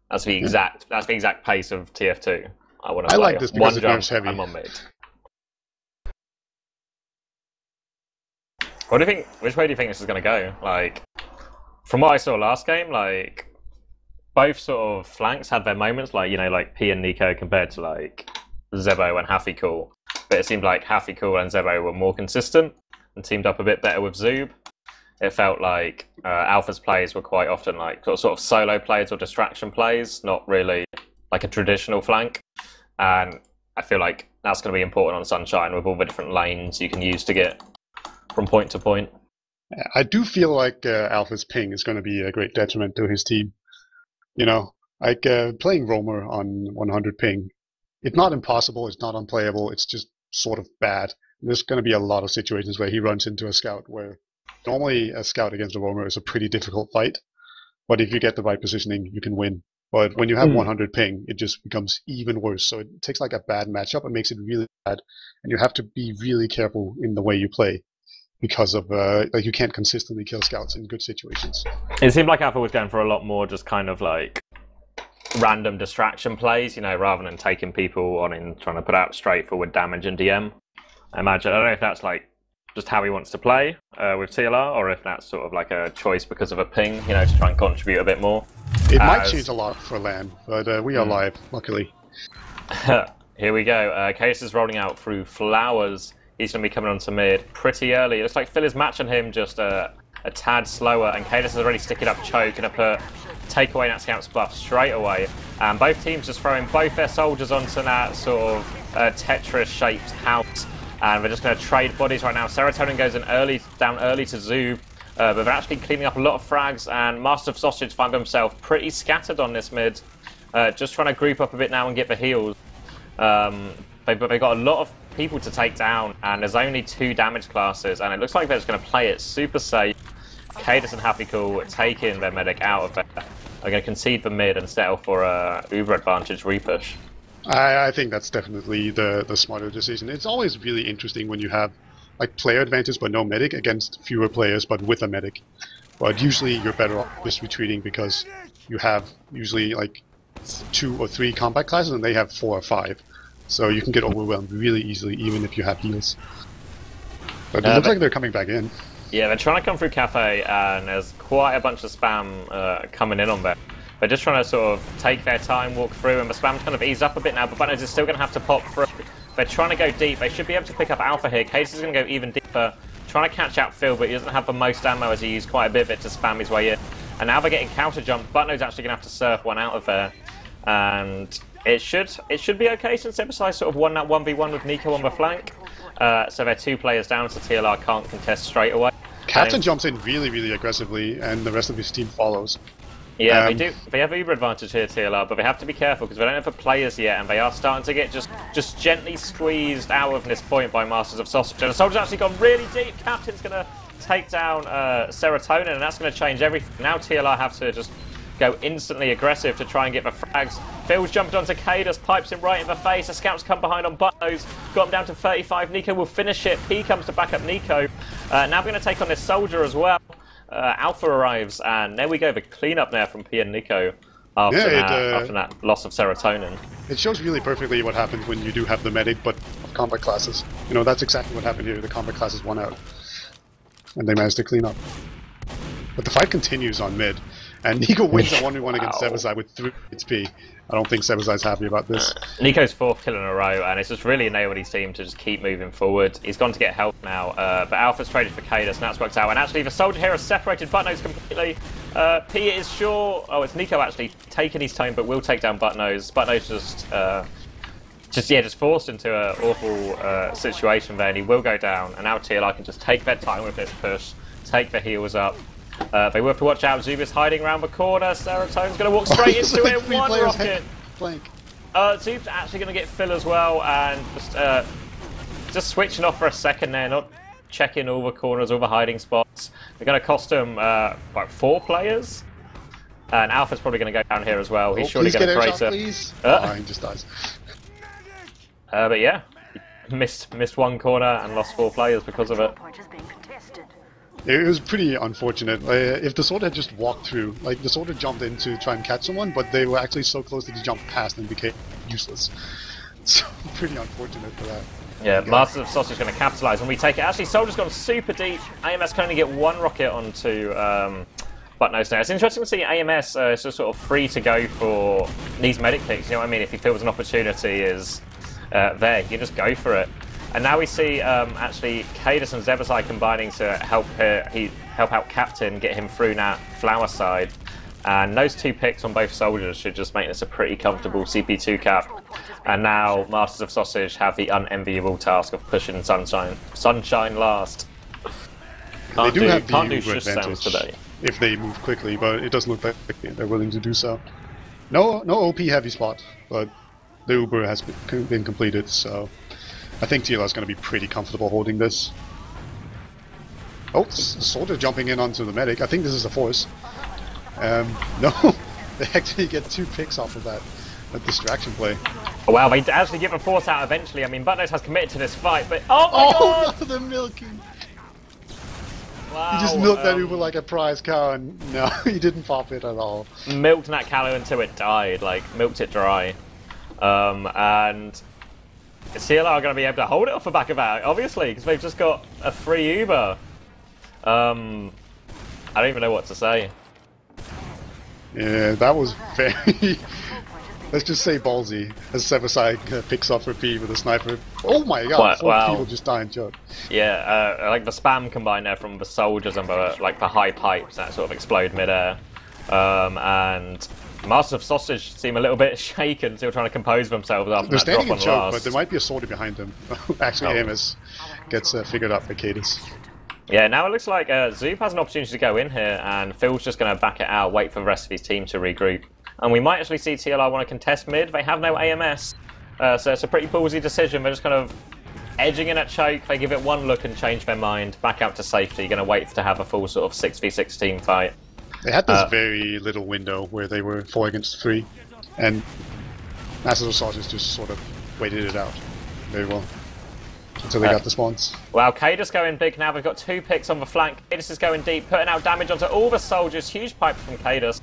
That's the exact pace of TF2. I like this because one it jump, nerfs heavy. I'm on mid. What do you think? Which way do you think this is going to go? Like, from what I saw last game, like both sort of flanks had their moments. Like, you know, like P and Nico compared to like Zebo and Haffy But it seemed like Haffy and Zebo were more consistent and teamed up a bit better with Zoob. It felt like Alpha's plays were quite often like sort of solo plays or distraction plays, not really like a traditional flank. And I feel like that's going to be important on Sunshine with all the different lanes you can use to get from point to point. I do feel like Alpha's ping is going to be a great detriment to his team. You know, like playing Roamer on 100 ping, it's not impossible, it's not unplayable, it's just sort of bad. There's going to be a lot of situations where he runs into a scout where normally a scout against a roamer is a pretty difficult fight, but if you get the right positioning, you can win. But when you have 100 ping, it just becomes even worse. So it takes like a bad matchup and makes it really bad, and you have to be really careful in the way you play because of like you can't consistently kill scouts in good situations. It seemed like Alpha was going for a lot more just kind of like random distraction plays, you know, rather than taking people on and trying to put out straightforward damage and DM. I don't know if that's like just how he wants to play with TLR, or if that's sort of like a choice because of a ping, you know, to try and contribute a bit more. It might change a lot for LAN, but we are live, luckily. Here we go. Case is rolling out through Flowers. He's going to be coming onto mid pretty early. It looks like Phil is matching him just a tad slower, and Kaidus is already sticking up choke and take away that scout's buff straight away. And both teams just throwing both their soldiers onto that sort of Tetris-shaped house. And we're just going to trade bodies right now. Serotonin goes down early to Zoob, but they're actually cleaning up a lot of frags, and Master of Sausage find themselves pretty scattered on this mid. Just trying to group up a bit now and get the heals. but they've got a lot of people to take down, and there's only 2 damage classes, and it looks like they're just going to play it super safe. Kaidus and Happy Cool taking their medic out of there. They're going to concede the mid and settle for a uber advantage repush. I think that's definitely the smarter decision. It's always really interesting when you have like player advantage but no medic against fewer players but with a medic. But usually you're better off just retreating because you have usually like 2 or 3 combat classes and they have 4 or 5. So you can get overwhelmed really easily even if you have heals. But it looks like they're coming back in. Yeah, they're trying to come through Cafe, and there's quite a bunch of spam coming in on there. They're just trying to sort of take their time, walk through, and the spam's kind of eased up a bit now, but Buttnose is still going to have to pop through. They're trying to go deep. They should be able to pick up Alpha here. Case is going to go even deeper, trying to catch out Phil, but he doesn't have the most ammo as he used quite a bit of it to spam his way in. And now they're getting counter jumped. Buttnose actually going to have to surf one out of there. And it should be okay since Emphasize sort of won that 1v1 with Nico on the flank. So they're 2 players down, so TLR can't contest straight away. Captain jumps in really, really aggressively, and the rest of his team follows. Yeah, they do. They have uber advantage here, TLR, but they have to be careful because they don't have the players yet, and they are starting to get just gently squeezed out of this point by Masters of Sausage. And the soldier's actually gone really deep. Captain's going to take down Serotonin, and that's going to change everything. Now TLR have to just go instantly aggressive to try and get the frags. Phil's jumped onto Kaidus, pipes him right in the face. The scouts come behind on Buttnose, got him down to 35. Nico will finish it. P comes to back up Nico. Now we're going to take on this soldier as well. Alpha arrives, and there we go, the cleanup there from P and Nico after, after that loss of Serotonin. It shows really perfectly what happens when you do have the medic, but of combat classes. You know, that's exactly what happened here. The combat classes won out, and they managed to clean up. But the fight continues on mid, and Nico wins a 1v1 against Sebasai with 3 HP. I don't think Sebasai's happy about this. Nico's 4th kill in a row, and it's just really enabled his team to just keep moving forward. He's gone to get help now, but Alpha's traded for Kaidus, and that's worked out. And actually, the soldier here has separated Buttnose completely. P is sure... Oh, it's Nico actually taking his time, but will take down Buttnose. Buttnose just forced into an awful situation there, and he will go down. And now TLI can just take their time with this push, take the heals up. They will have to watch out. Zub is hiding around the corner. Serotonin's going to walk straight into like it. 1 rocket. Flank. Zub's actually going to get Phil as well, and just switching off for a second there, not checking all the corners, all the hiding spots. They're going to cost him about 4 players. And Alpha's probably going to go down here as well. He's surely going to crater. He just dies. But yeah, he missed 1 corner and lost 4 players because of it. It was pretty unfortunate. If the sword had just walked through, like the sword had jumped in to try and catch someone, but they were actually so close that he jumped past and became useless. So pretty unfortunate for that. Yeah, Masters of Sausage is going to capitalise when we take it. Actually, Soldier's gone super deep. AMS can only get 1 rocket onto Buttnose now. It's interesting to see AMS is just sort of free to go for these medic picks. You know what I mean? If he feels an opportunity is there, he can just go for it. And now we see actually Kaidus and Zebasai combining to help out Captain, get him through that flower side. And those 2 picks on both soldiers should just make this a pretty comfortable CP2 cap. And now Masters of Sausage have the unenviable task of pushing Sunshine last. They do have the Uber advantage today if they move quickly, but it doesn't look like they're willing to do so. No OP heavy spot, but the Uber has been completed, so I think TLR is going to be pretty comfortable holding this. Oh, the soldier jumping in onto the medic. I think this is a force. No, they actually get 2 picks off of that distraction play. Oh, wow, they actually give a force out eventually. I mean, Buttnose has committed to this fight, but oh my god! No, the milking! Wow, He just milked that Uber like a prize cow, and no, he didn't pop it at all. Milked that Callow until it died, like milked it dry. And CLR are going to be able to hold it off the back of that, obviously, because they've just got a free Uber. I don't even know what to say. Yeah, that was very, let's just say ballsy, as Sebasai picks off for P with a sniper. Oh my god, 4 people just die in choke. Yeah, like the spam combined there from the soldiers and the high pipes that sort of explode mid-air. And Masters of Sausage seem a little bit shaken, still trying to compose themselves after They're that drop standing on in choke, last. but there might be a soldier behind them. Actually, AMS gets figured out by Kaidus. Yeah, now it looks like Zoop has an opportunity to go in here, and Phil's just going to back it out, wait for the rest of his team to regroup. And we might actually see TLR want to contest mid. They have no AMS. So it's a pretty ballsy decision. They're just kind of edging in at choke. They give it one look and change their mind. Back out to safety. Going to wait to have a full sort of 6v6 team fight. They had this very little window where they were 4 against 3, and Masters of Soldiers just sort of waited it out very well until they got the spawns. Well, kaidus going big now. They've got 2 picks on the flank. kaidus is going deep, putting out damage onto all the soldiers. Huge pipe from kaidus.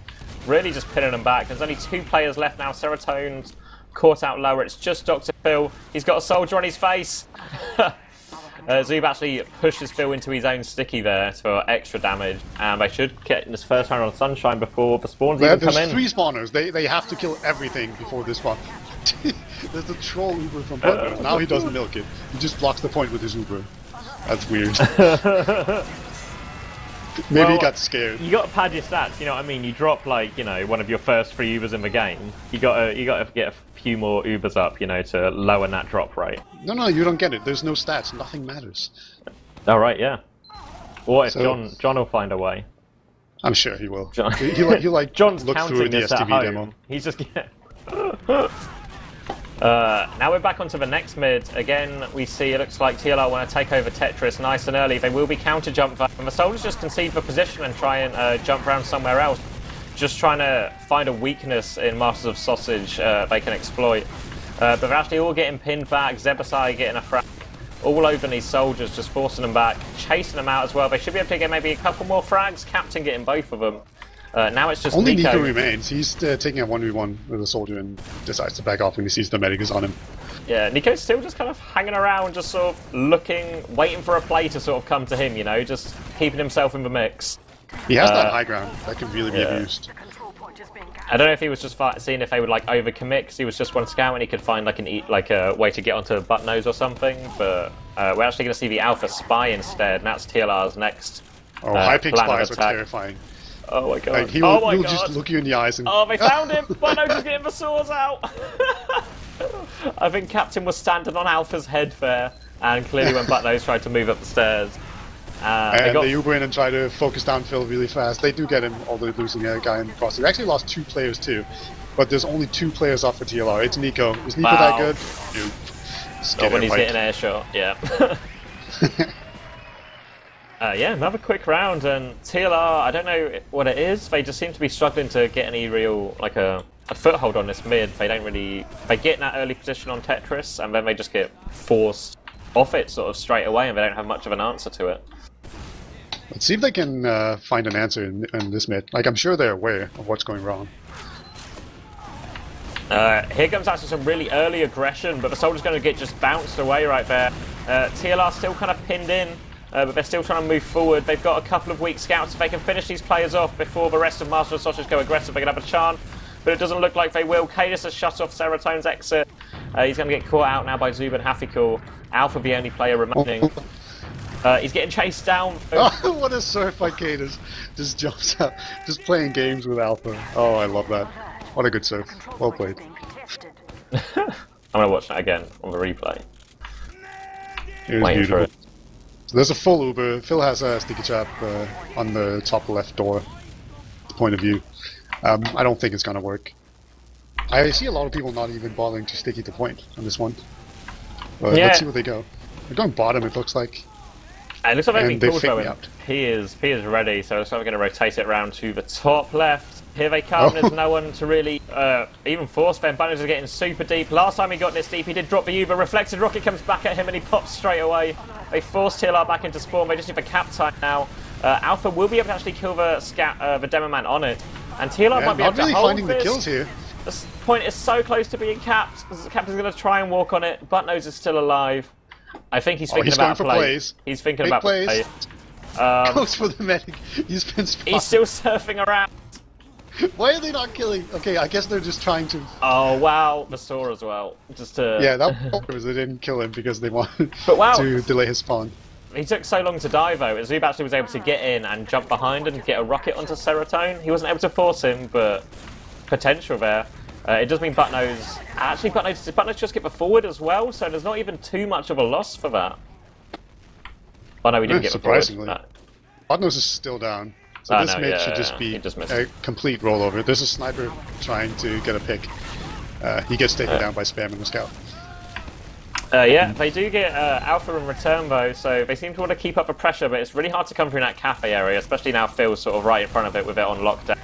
Really just pinning them back. There's only 2 players left now. Seratone's caught out lower. It's just Dr. Phil. He's got a soldier on his face. Zoob actually pushes Phil into his own sticky there for extra damage, and they should get in this first round on Sunshine before the spawns even come in. There's 3 spawners. They have to kill everything before this spawn. There's a troll Uber from Butler. Now he doesn't milk it. He just blocks the point with his Uber. That's weird. Maybe he got scared. You got to pad your stats, you know what I mean? You drop, like, you know, one of your first 3 Ubers in the game. You got to get a few more Ubers up, you know, to lower that drop rate. No, you don't get it. There's no stats. Nothing matters. All right, yeah. What if John will find a way? I'm sure he will. John, he like John's look counting through the this at STV home. demo. He's just now we're back onto the next mid. Again, we see it looks like TLR want to take over Tetris nice and early. They will be counter jump, and the soldiers just concede the position and try and jump around somewhere else. Just trying to find a weakness in Masters of Sausage they can exploit. But they're actually all getting pinned back. Zebasai getting a frag all over these soldiers, just forcing them back, chasing them out as well. They should be able to get maybe a couple more frags. Captain getting both of them. Now it's just Only Nico remains. He's taking a 1v1 with a soldier and decides to back off when he sees the medic is on him. Yeah, Nico's still just kind of hanging around, just sort of looking, waiting for a play to sort of come to him, you know, just keeping himself in the mix. He has that high ground that can really be abused. I don't know if he was just seeing if they would like overcommit, because he was just one scout and he could find like a way to get onto butt nose or something. But we're actually going to see the Alpha Spy instead, and that's TLR's next. Oh, high pick spies are terrifying. Oh my god! Like, he'll just look you in the eyes and. Oh, they found him! Butt nose is getting the swords out. I think Captain was standing on Alpha's head there, and clearly when butt nose tried to move up the stairs. And they Uber in and try to focus down Phil really fast. They do get him, although losing a guy in the cross. They actually lost 2 players too, but there's only 2 players off for TLR. It's Nico. Is Nico that good? Nope. Not when he's getting air shot, yeah. Yeah, another quick round, and TLR, I don't know what it is. They just seem to be struggling to get any real, like a foothold on this mid. They don't really, they get in that early position on Tetris, and then they just get forced off it sort of straight away, and they don't have much of an answer to it. Let's see if they can find an answer in this mid. Like, I'm sure they're aware of what's going wrong. Here comes actually some really early aggression, but the soldier's going to get just bounced away right there. TLR still kind of pinned in, but they're still trying to move forward. They've got a couple of weak scouts. If they can finish these players off before the rest of Master of Sausage go aggressive, they can have a chance, but it doesn't look like they will. kaidus has shut off Seratone's exit. He's going to get caught out now by Zoob and Hafikul. Alpha, the only player remaining. He's getting chased down. Oh, what a surf by kaidus. Just jumps out. Just playing games with Alpha. Oh, I love that. What a good surf. Well played. I'm going to watch that again on the replay. It was beautiful. So there's a full Uber. Phil has a sticky trap on the top left door. Point of view. I don't think it's going to work. I see a lot of people not even bothering to sticky the point on this one. But let's see where they go. They're going bottom, it looks like. It looks like everything cool going. Out. He is ready, so it looks like we're going to rotate it around to the top left. Here they come. There's no one to really even force them. Banners is getting super deep. Last time he got this deep, he did drop the Uber. Reflected rocket comes back at him and he pops straight away. They force TLR back into spawn. They just need the cap time now. Alpha will be able to actually kill the demo man on it, and TLR might be able to hold finding this. The kills here. This point is so close to being capped. The captain's going to try and walk on it. Buttnose is still alive. I think he's thinking about a play. Plays. He's thinking Big about plays. Play. Goes for the medic. He's been spotted. He's still surfing around. Why are they not killing? Okay, I guess they're just trying to. Oh wow, the saw as well. Just to. Yeah, that was they didn't kill him because they wanted wow. to delay his spawn. He took so long to die though. Zoob actually was able to get in and jump behind and get a rocket onto Seratone. He wasn't able to force him, but potential there. It does mean Buttnose. Actually, Buttnose just get the forward as well, so there's not even too much of a loss for that. Oh no, we didn't get the forward. Surprisingly, Buttnose is still down. So this mid should just be a complete rollover. There's a sniper trying to get a pick. he gets taken down by spamming the scout. Yeah, they do get Alpha in return though, so they seem to want to keep up the pressure, but it's really hard to come through in that cafe area, especially now Phil's sort of right in front of it with it on lockdown.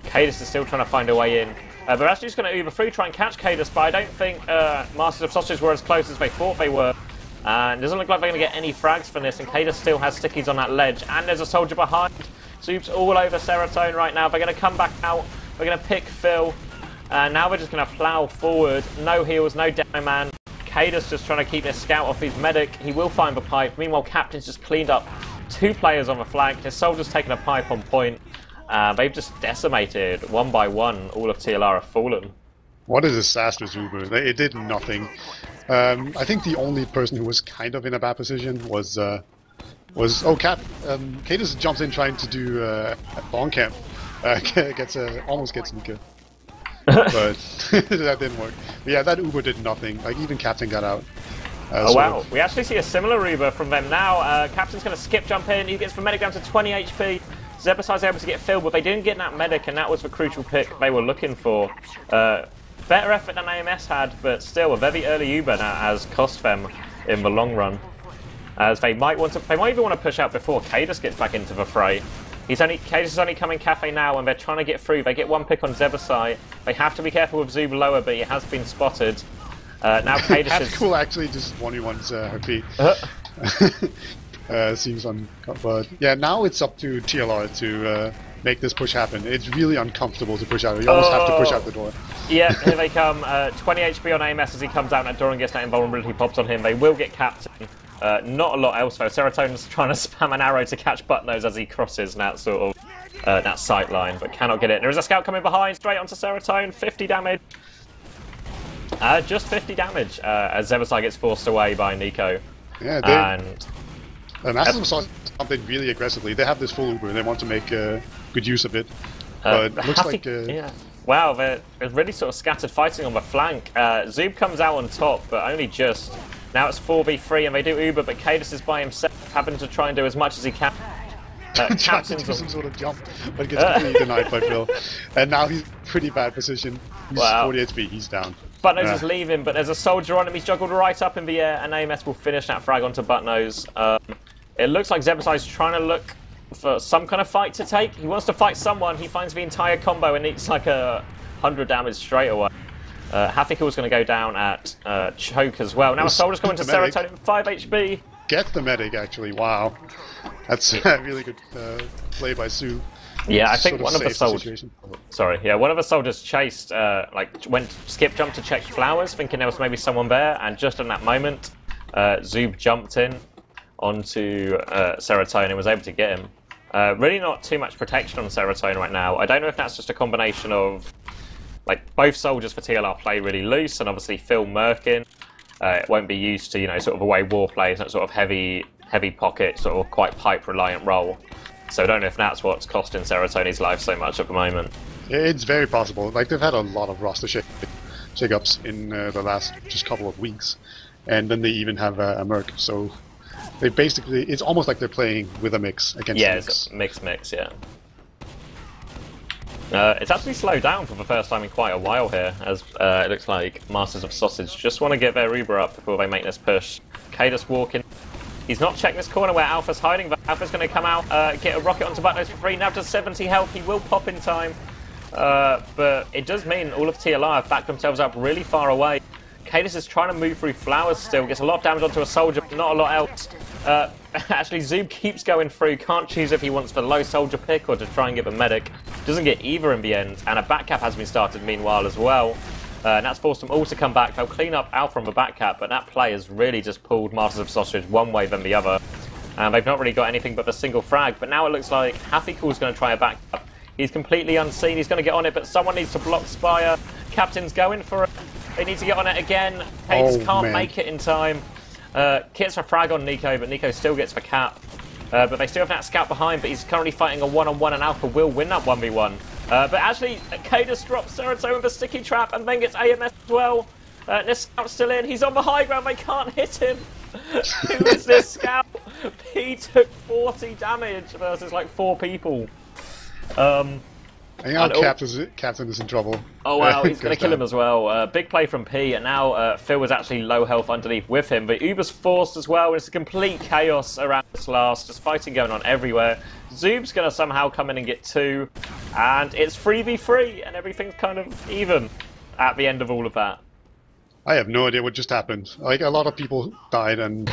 Kaidus is still trying to find a way in. They're actually just going to Uber through, try and catch Kaidus, but I don't think Masters of Sausage were as close as they thought they were. And it doesn't look like they're going to get any frags from this, and Kaidus still has stickies on that ledge, and there's a soldier behind. Zoop's all over Serotonin right now. They're going to come back out, they're going to pick Phil, and now they're just going to plough forward. No heals, no demo man. Kaidus just trying to keep this scout off his medic. He will find the pipe. Meanwhile, Captain's just cleaned up 2 players on the flank. His soldier's taken a pipe on point. They've just decimated one by one. All of TLR have fallen. What a disastrous Uber. It did nothing. I think the only person who was kind of in a bad position was Kaidus jumps in trying to do a bomb camp. Almost gets Nika. But that didn't work. But yeah, that Uber did nothing. Like, even Captain got out. Oh wow, we actually see a similar Uber from them now. Captain's going to skip jump in, he gets the medic down to 20 HP. Zebasai's able to get filled, but they didn't get that medic, and that was the crucial pick they were looking for. Better effort than AMS had, but still a very early Uber now has cost them in the long run. As they might even want to push out before Kaidus gets back into the fray. Kaidus is only coming cafe now, and they're trying to get through. They get one pick on Zebasai. They have to be careful with Zub lower, but he has been spotted. Now Kaidus is... cool, actually, just 1v1's HP. Seems but yeah, now it's up to TLR to make this push happen. It's really uncomfortable to push out. You almost have to push out the door. Yeah, here they come. 20 HP on AMS as he comes out that door and gets that invulnerability popped on him. They will get Captain. Not a lot else though. Serotonin's trying to spam an arrow to catch Buttnose as he crosses that sort of that sight line, but cannot get it. There is a scout coming behind, straight onto Serotonin. 50 damage. Just 50 damage as Zebasai gets forced away by Nico. Yeah, Masters of Sausage something really aggressively. They have this full Uber and they want to make good use of it. But it looks like... yeah. Wow, they're really sort of scattered fighting on the flank. Zoob comes out on top, but only just. Now it's 4v3 and they do Uber, but Kaidus is by himself, having to try and do as much as he can. Captain's do some sort of jump, but gets completely denied by Phil. And now he's in a pretty bad position. He's 40 HP, he's down. Buttnose is leaving, but there's a soldier on him. He's juggled right up in the air, and AMS will finish that frag onto Buttnose. It looks like Zebasai's trying to look for some kind of fight to take. He wants to fight someone. He finds the entire combo and eats like 100 damage straight away. Hafiko's going to go down at choke as well. Now a soldier's coming to Serotonin, 5 HP. Get the medic, actually. Wow. That's a really good play by Sue. Yeah, I think one of the soldiers... Sorry, yeah, one of the soldiers chased, skip jumped to check flowers, thinking there was maybe someone there, and just in that moment, Zoob jumped in onto Serotonin and was able to get him. Really not too much protection on Serotonin right now. I don't know if that's just a combination of... Like, both soldiers for TLR play really loose, and obviously Phil Merkin won't be used to, sort of away war plays, that sort of heavy pocket, sort of quite pipe-reliant role. So I don't know if that's what's costing Serotonin's life so much at the moment. It's very possible. Like, they've had a lot of roster shake-ups in the last just couple of weeks, and then they even have a Merc, so they basically, it's almost like they're playing with a mix against a mix. It's a mix, yeah. It's actually slowed down for the first time in quite a while here, as it looks like Masters of Sausage just want to get their Uber up before they make this push. Kaidus walking. He's not checked this corner where Alpha's hiding, but Alpha's going to come out, get a rocket onto Buttnose for free. Now to 70 health, he will pop in time. But it does mean all of TLR have backed themselves up really far away. Kaidus is trying to move through flowers still, gets a lot of damage onto a soldier, but not a lot else. Actually, Zoob keeps going through, can't choose if he wants the low soldier pick or to try and get the medic. Doesn't get either in the end, and a back cap has been started meanwhile as well. And that's forced them all to come back. They'll clean up Alpha on the back cap, but that play has really just pulled Masters of Sausage one way than the other. And they've not really got anything but the single frag, but now it looks like Hafiko's going to try a back cap. He's completely unseen, he's going to get on it, but someone needs to block Spire. Captain's going for it. They need to get on it again. Kaidus can't make it in time. Gets a frag on Nico, but Nico still gets the cap. But they still have that scout behind, but he's currently fighting a one-on-one, and Alpha will win that 1v1. But actually, Kaidus drops Serotonin with a sticky trap and then gets AMS as well. This scout's still in. He's on the high ground. They can't hit him. Who is this scout? He took 40 damage versus like 4 people. I think our captain is in trouble. Oh wow, he's going to kill him as well. Big play from P, and now Phil was actually low health underneath with him, but Uber's forced as well, and it's a complete chaos around this last. Just fighting going on everywhere. Zoob's going to somehow come in and get 2, and it's 3v3, and everything's kind of even at the end of all of that. I have no idea what just happened. Like, a lot of people died, and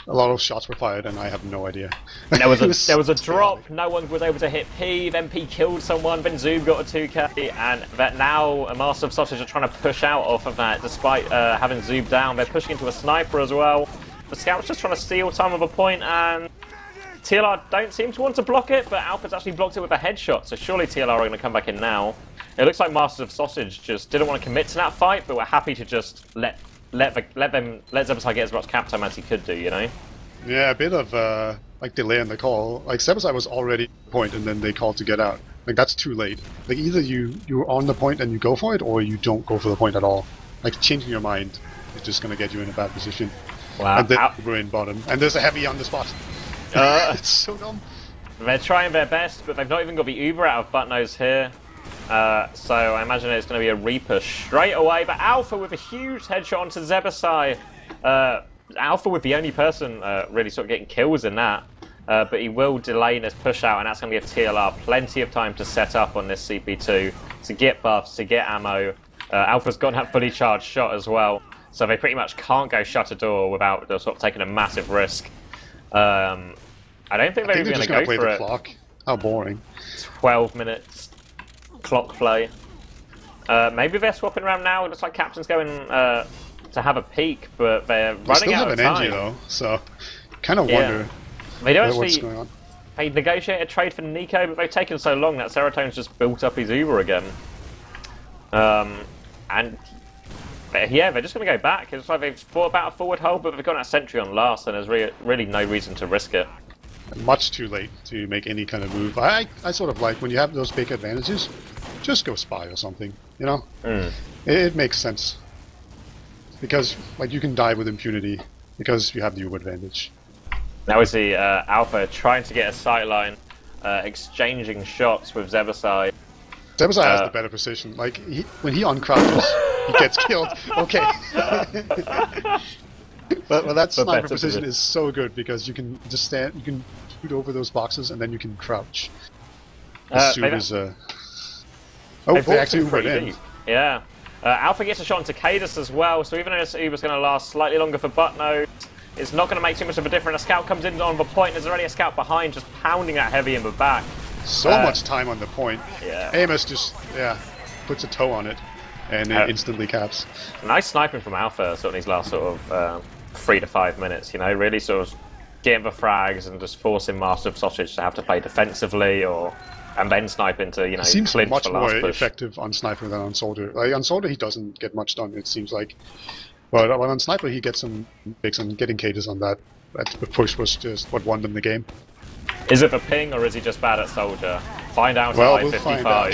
a lot of shots were fired, and I have no idea. There was a drop, no one was able to hit P, then P killed someone, then Zoob got a 2k, and that now a Master of Sausage are trying to push out off of that, despite having Zoob down. They're pushing into a sniper as well. The Scout's just trying to steal time of a point, and TLR don't seem to want to block it, but Alpha's actually blocked it with a headshot, so surely TLR are going to come back in now. It looks like Masters of Sausage just didn't want to commit to that fight, but were happy to just let Zebasai get as much cap time as he could do, you know? Yeah, a bit of like delay in the call. Like Zebasai was already at the point, and then they called to get out. Like that's too late. Like either you're on the point and you go for it, or you don't go for the point at all. Like changing your mind is just gonna get you in a bad position. Wow. And then we're in bottom, and there's a heavy on the spot. It's so dumb. They're trying their best, but they've not even got the Uber out of Buttnose here. So I imagine it's going to be a repush straight away, but Alpha with a huge headshot onto Zebasai. Alpha with the only person really sort of getting kills in that, but he will delay in his push out, and that's going to give TLR plenty of time to set up on this CP2, to get buffs, to get ammo. Alpha's got that fully charged shot as well, so they pretty much can't go shut a door without sort of taking a massive risk. I don't think they're even going to go for it. Clock. How boring. 12 minutes clock play. Maybe they're swapping around now. It looks like Captain's going to have a peek, but they're running out of time. They still have an NG though, so kind of wonder what's going on. They negotiated a trade for Nico, but they've taken so long that Serotonin's just built up his Uber again. And yeah, they're just going to go back. It's like they've thought about a forward hold, but they've got that sentry on last, and there's really no reason to risk it. Much too late to make any kind of move. I sort of like when you have those big advantages, just go spy or something, you know? It makes sense. Because like you can die with impunity because you have the Uber advantage. Now we see Alpha trying to get a sightline, exchanging shots with Zebasai. Zebasai has the better position. Like when he uncrouches, he gets killed. Okay. but that sniper position is so good because you can just stand, you can shoot over those boxes, and then you can crouch. As soon as they actually Ubered in. Yeah. Alpha gets a shot into kaidus as well, so even though this Uber's going to last slightly longer for Buttnose, it's not going to make too much of a difference. A scout comes in on the point, and there's already a scout behind just pounding that heavy in the back. So much time on the point. Yeah. Amos just, puts a toe on it, and it instantly caps. Nice sniping from Alpha sort of these last sort of 3 to 5 minutes, you know, really sort of getting the frags and just forcing Master of Sausage to have to play defensively and then snipe into, you know, seems clinch much the last more push. effective on Sniper than on Soldier. Like, on Soldier he doesn't get much done, it seems like. But on Sniper he gets some picks, and getting kaidus on that push was just what won them the game. Is it the ping, or is he just bad at Soldier? Find out at I-55.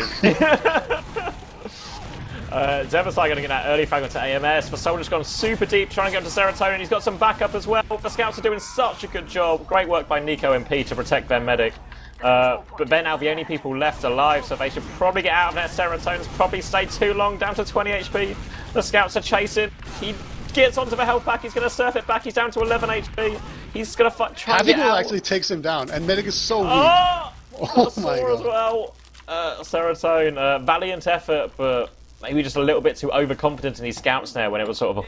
Zebasai going to get that early fragment to AMS. The Soldier's gone super deep, trying to get into Serotonin. He's got some backup as well. The Scouts are doing such a good job. Great work by Nico MP to protect their medic. But they're now the only people left alive, so they should probably get out of there. Serotonin's probably stayed too long, down to 20 HP. The Scouts are chasing. He gets onto the health pack. He's going to surf it back. He's down to 11 HP. He's going to try and get out. Actually takes him down, and medic is so weak. Oh my god. As well. Serotonin, valiant effort, but maybe just a little bit too overconfident in these scouts now when it was sort of a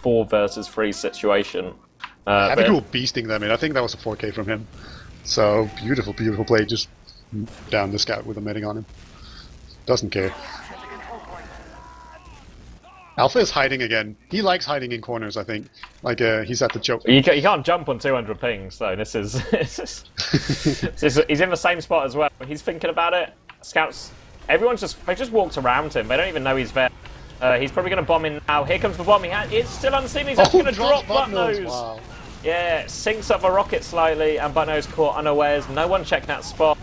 4 versus 3 situation. Abigail beasting them in. I think that was a 4K from him. So beautiful, beautiful play. Just down the scout with a medic on him. Doesn't care. Alpha is hiding again. He likes hiding in corners, I think. Like he's at the choke. You can't jump on 200 pings, though. This is he's in the same spot as well. He's thinking about it. Scouts. They've just walked around him. They don't even know he's there. He's probably going to bomb in now. Here comes the bomb. It's still unseen. He's actually going to drop Buttnose. Wow. Yeah, sinks up the rocket slightly, and Buttnose caught unawares. No one checked that spot.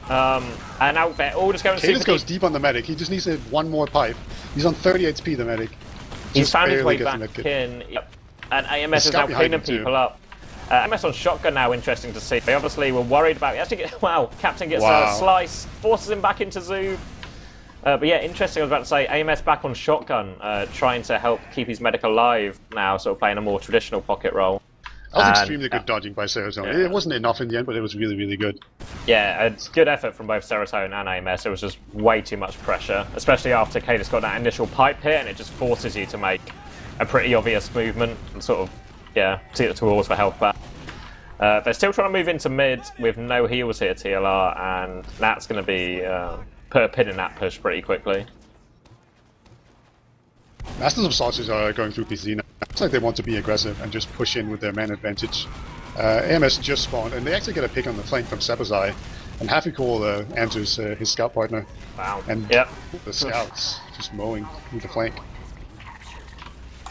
And out there, all just going kaidus goes deep on the medic. He just needs to hit one more pipe. He's on 30 HP, the medic. He's found his way back in. Yep. And AMS is now cleaning people up. MS on shotgun now, interesting to see. They obviously were worried about it. Actually, wow, Captain gets Wow. a slice, forces him back into Zoob. But yeah, interesting, I was about to say, AMS back on shotgun, trying to help keep his medic alive now, sort of playing a more traditional pocket role. That was extremely good dodging by Serotonin. Yeah. It wasn't enough in the end, but it was really, really good. Yeah, it's good effort from both Serotonin and AMS. It was just way too much pressure, especially after kaidus got that initial pipe hit, and it just forces you to make a pretty obvious movement and sort of, yeah, see it towards for health back. They're still trying to move into mid with no heals here, TLR, and that's going to be put a pin in that push pretty quickly. Masters of Sausage are going through PC now. It's like they want to be aggressive and just push in with their man advantage. AMS just spawned, and they actually get a pick on the flank from Sebazai, and Hafikol answers his scout partner. Wow. And Yep. the scouts just mowing with the flank.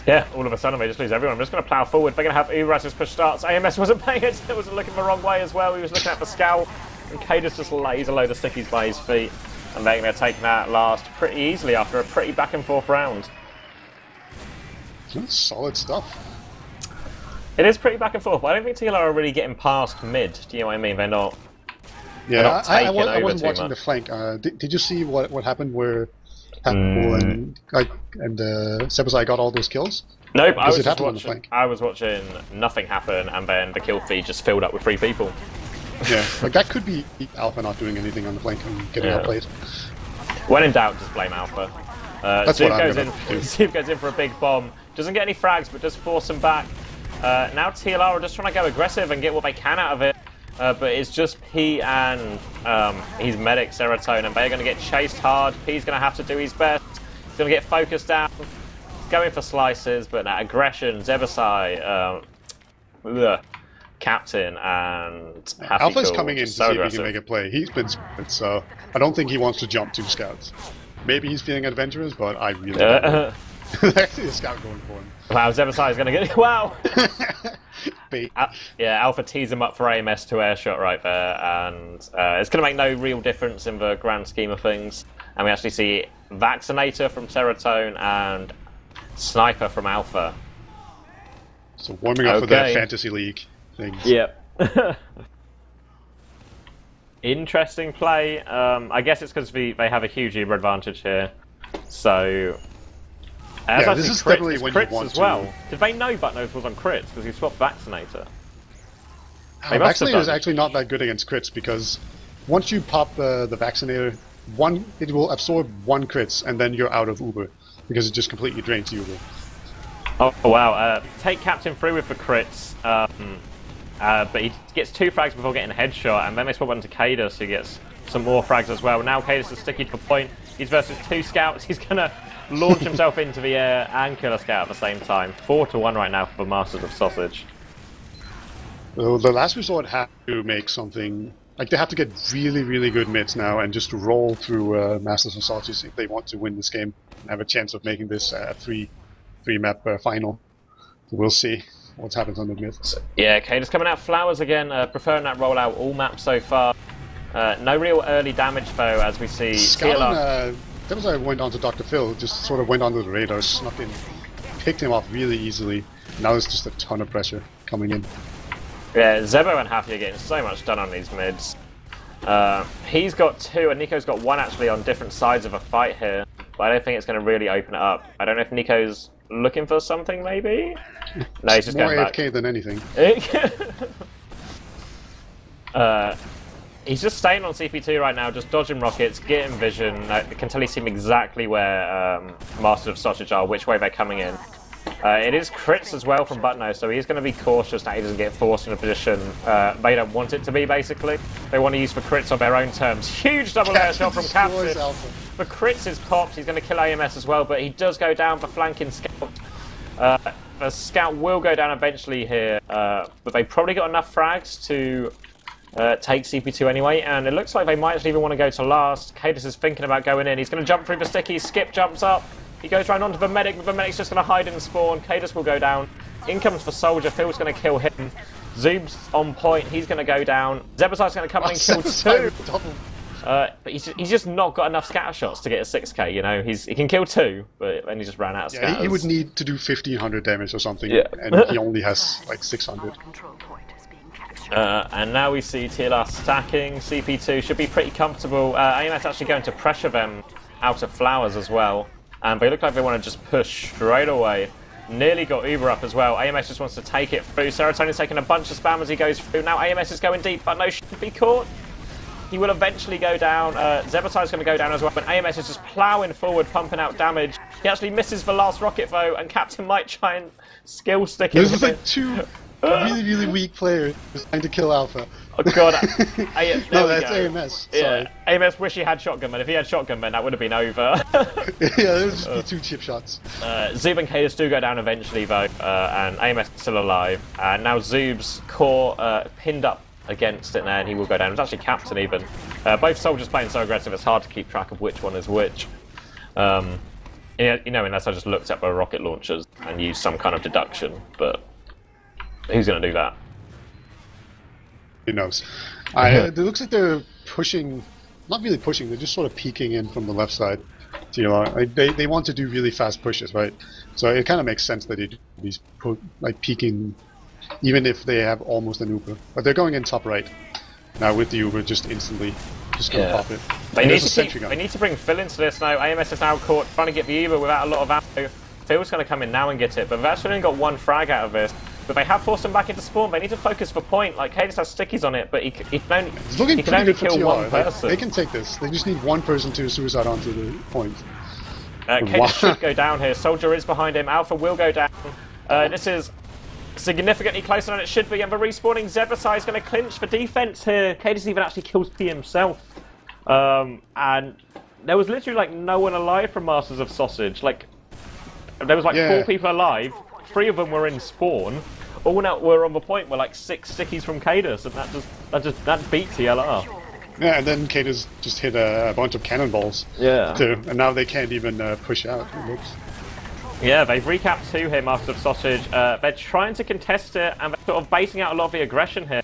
Yeah, all of a sudden they just lose everyone. I'm just going to plough forward. They're going to have Uras as push starts. AMS wasn't paying it. It was looking the wrong way as well. He was looking at the scout. And kaidus just lays a load of stickies by his feet. And they're going to take that last pretty easily after a pretty back and forth round. That's solid stuff. It is pretty back and forth, but I don't think TLR are really getting past mid. Do you know what I mean? They're not. Yeah, not I taking wasn't over too watching much. the flank. Did you see what happened where Hafikol and Sebazai got all those kills? Nope, Does it happen on the flank? I was watching nothing happen, and then the kill feed just filled up with 3 people. Yeah, like that could be Alpha not doing anything on the flank and getting outplayed. When in doubt, just blame Alpha. That's Zoop what I'm goes in. gonna do. Zoop goes in for a big bomb. Doesn't get any frags, but does force him back. Now TLR are just trying to go aggressive and get what they can out of it. But it's just P and his medic Serotonin, and they're going to get chased hard. P's going to have to do his best. He's going to get focused down. Going for slices, but that aggression, Zebasai, Captain, and Hafikol. Alpha's coming in to so see if he aggressive. can make a play. He's been spotted, so I don't think he wants to jump 2 scouts. Maybe he's feeling adventurous, but I really don't. Actually, a scout going for him. Wow, Zebasai is going to get... Wow! Bait. Yeah, Alpha tees him up for AMS to airshot right there, and it's going to make no real difference in the grand scheme of things. And we actually see Vaccinator from Serotonin and Sniper from Alpha. So warming up for their fantasy league things. Yep. Interesting play. I guess it's because they have a huge Uber advantage here. So... Yeah, this is definitely when you crits want as well. to... Did they know Buttnose was on crits because he swapped Vaccinator? Vaccinator is actually not that good against crits because once you pop the Vaccinator, it will absorb 1 crits and then you're out of Uber because it just completely drains Uber. Oh wow! Take Captain through with the crits, but he gets 2 frags before getting a headshot, and then they swap one to kaidus, who gets some more frags as well. Now kaidus is sticky to the point. He's versus 2 scouts. He's gonna launch himself into the air and kill a scout at the same time. 4-1 right now for the Masters of Sausage. So the last resort have to make something like they have to get really, really good mids now and just roll through Masters of Sausage if they want to win this game and have a chance of making this a 3-map final. We'll see what happens on the mid. Yeah, kaidus coming out flowers again, preferring that rollout all maps so far. No real early damage though, as we see. Scout that was I went on to Dr. Phil, just sort of went under the radar, snuck in, picked him off really easily. Now there's just a ton of pressure coming in. Yeah, Zebo and Happy are getting so much done on these mids. He's got 2 and Nico's got 1 actually on different sides of a fight here. But I don't think it's going to really open it up. I don't know if Nico's looking for something maybe? No, he's just more going back. AFK than anything. He's just staying on CP2 right now, just dodging rockets, getting vision. I can tell he's seen exactly where Masters of Sausage are, which way they're coming in. It is crits as well from Buttnose, so he's going to be cautious that he doesn't get forced in a position they don't want it to be, basically. They want to use for crits on their own terms. Huge double air shot from Captain. For crits is popped, he's going to kill AMS as well, but he does go down for flanking Scout. The Scout will go down eventually here, but they've probably got enough frags to take CP2 anyway, and it looks like they might actually even want to go to last. kaidus is thinking about going in. He's going to jump through the sticky, Skip jumps up. He goes right onto the medic, but the medic's just going to hide in spawn. kaidus will go down. In comes the soldier, Phil's going to kill him. Zoob's on point, he's going to go down. Zebasai's going to come in and kill 2. But he's just not got enough scatter shots to get a 6k, you know? He can kill 2, but then he just ran out of scatters. Yeah, he would need to do 1500 damage or something, and he only has like 600. And now we see TLR stacking. CP2 should be pretty comfortable. AMS actually going to pressure them out of flowers as well. But it looked like they want to just push straight away. Nearly got Uber up as well. AMS just wants to take it through. Serotonin's taking a bunch of spam as he goes through. Now AMS is going deep, but no, should be caught. He will eventually go down. Zebatai's going to go down as well. But AMS is just ploughing forward, pumping out damage. He actually misses the last rocket though, and Captain might try and skill stick him. This is like 2 really weak players trying to kill Alpha. Oh god. No, that's AMS. Sorry. Yeah, AMS wish he had shotgun, but if he had shotgun, then that would have been over. Yeah, there would just be 2 chip shots. Zoob and kaidus do go down eventually though, and AMS is still alive. And now Zoob's core pinned up against it there, and he will go down. It's actually Captain even. Both soldiers playing so aggressive, it's hard to keep track of which one is which. You know, unless I just looked at the rocket launchers and used some kind of deduction, but who's going to do that? Who knows? It looks like they're pushing, not really pushing, they're just sort of peeking in from the left side. They want to do really fast pushes, right? So it kind of makes sense that they do these peeking, even if they have almost an Uber. But they're going in top right. Now with the Uber just instantly, just going to pop it. They need to bring Phil into this now. AMS is now caught trying to get the Uber without a lot of ammo. Phil's going to come in now and get it, but they've actually only got 1 frag out of this. But they have forced him back into spawn. They need to focus for point. Like, kaidus has stickies on it, but he can only kill 1 person. They can take this. They just need 1 person to suicide onto the point. kaidus should go down here. Soldier is behind him. Alpha will go down. This is significantly closer than it should be, and the respawning Zebratai is going to clinch for defense here. kaidus even actually kills P himself. And there was literally like no one alive from Masters of Sausage. Like, there was like 4 people alive. 3 of them were in spawn. All now were on the point were like 6 stickies from kaidus, and that beat TLR. Yeah, and then kaidus just hit a bunch of cannonballs. Yeah. Too, and now they can't even push out. It looks. Yeah, they've recapped 2 here, Masters of Sausage. They're trying to contest it, and they're sort of basing out a lot of the aggression here.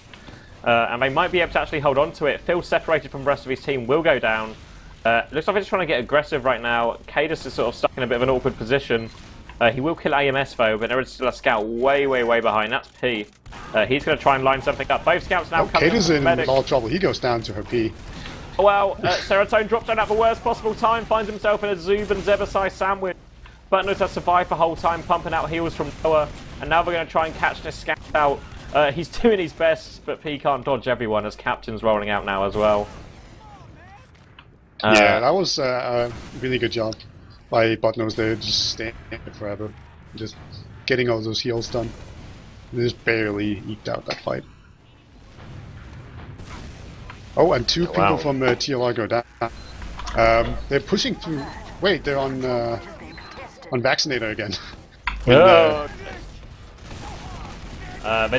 And they might be able to actually hold on to it. Phil, separated from the rest of his team, will go down. Looks like they're just trying to get aggressive right now. kaidus is sort of stuck in a bit of an awkward position. He will kill AMS though, but there is still a scout way behind. That's P. He's going to try and line something up. Both scouts now coming kaidus in a lot of trouble. He goes down to her P. Well, Serotonin drops down at the worst possible time, finds himself in a Zoob and Zebatai sandwich. Buttoners has survived the whole time, pumping out heals from lower, and now we're going to try and catch this scout out. He's doing his best, but P can't dodge everyone as Captain's rolling out now as well. Yeah, that was a really good job by Buttoners there, just standing there forever, just getting all those heals done. They just barely eked out that fight. Oh, and 2 people from TLR go down. They're pushing through. Wait, they're on Vaccinator again. They're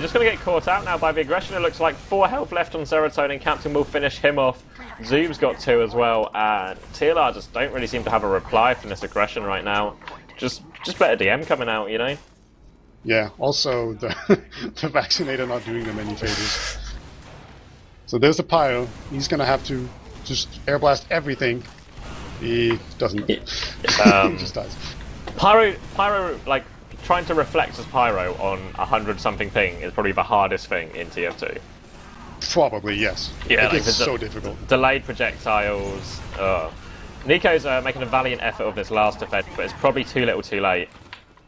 just going to get caught out now by the aggression. It looks like 4 health left on Serotonin. Captain will finish him off. Zoob's got 2 as well, and TLR just don't really seem to have a reply from this aggression right now. Just better DM coming out, you know? Yeah, also the Vaccinator not doing them any favors. So there's the Pyro. He's gonna have to just air blast everything. He doesn't. He just dies. Pyro, like, trying to reflect as Pyro on 100-something ping is probably the hardest thing in TF2. Probably, yes. Yeah, like, it's so difficult. Delayed projectiles. Nico's making a valiant effort of this last defense, but it's probably too little too late.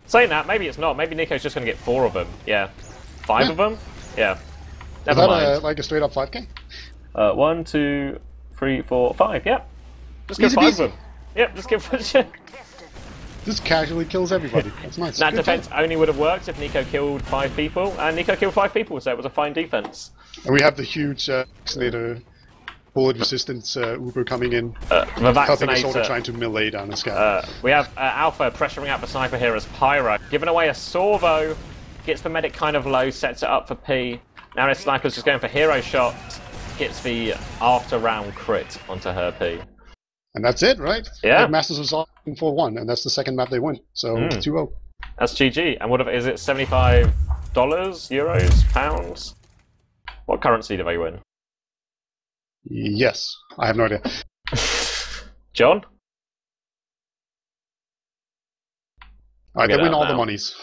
Saying that, maybe it's not. Maybe Nico's just going to get 4 of them. Yeah. 5 of them? Yeah. Never mind. Like a straight up 5k? 1, 2, 3, 4, 5, yep. Just give 5 of them. Yep, just give... Just casually kills everybody. That's nice. That defense only would have worked if Nico killed 5 people, and Nico killed 5 people, so it was a fine defense. And we have the huge Vaccinator bullet resistance Uber coming in, the helping us Vaccinator trying to melee down the scout. We have Alpha pressuring out the sniper here as Pyro, giving away a Sorvo, gets the medic kind of low, sets it up for P. Now his sniper's just going for hero shot, gets the after round crit onto her P. And that's it, right? Yeah. Like Masters was on 4-1, and that's the second map they win. So 2-0. That's GG. And what is it? $75, euros, pounds? What currency do they win? Yes, I have no idea. John? Alright, they Get win out all the now. monies.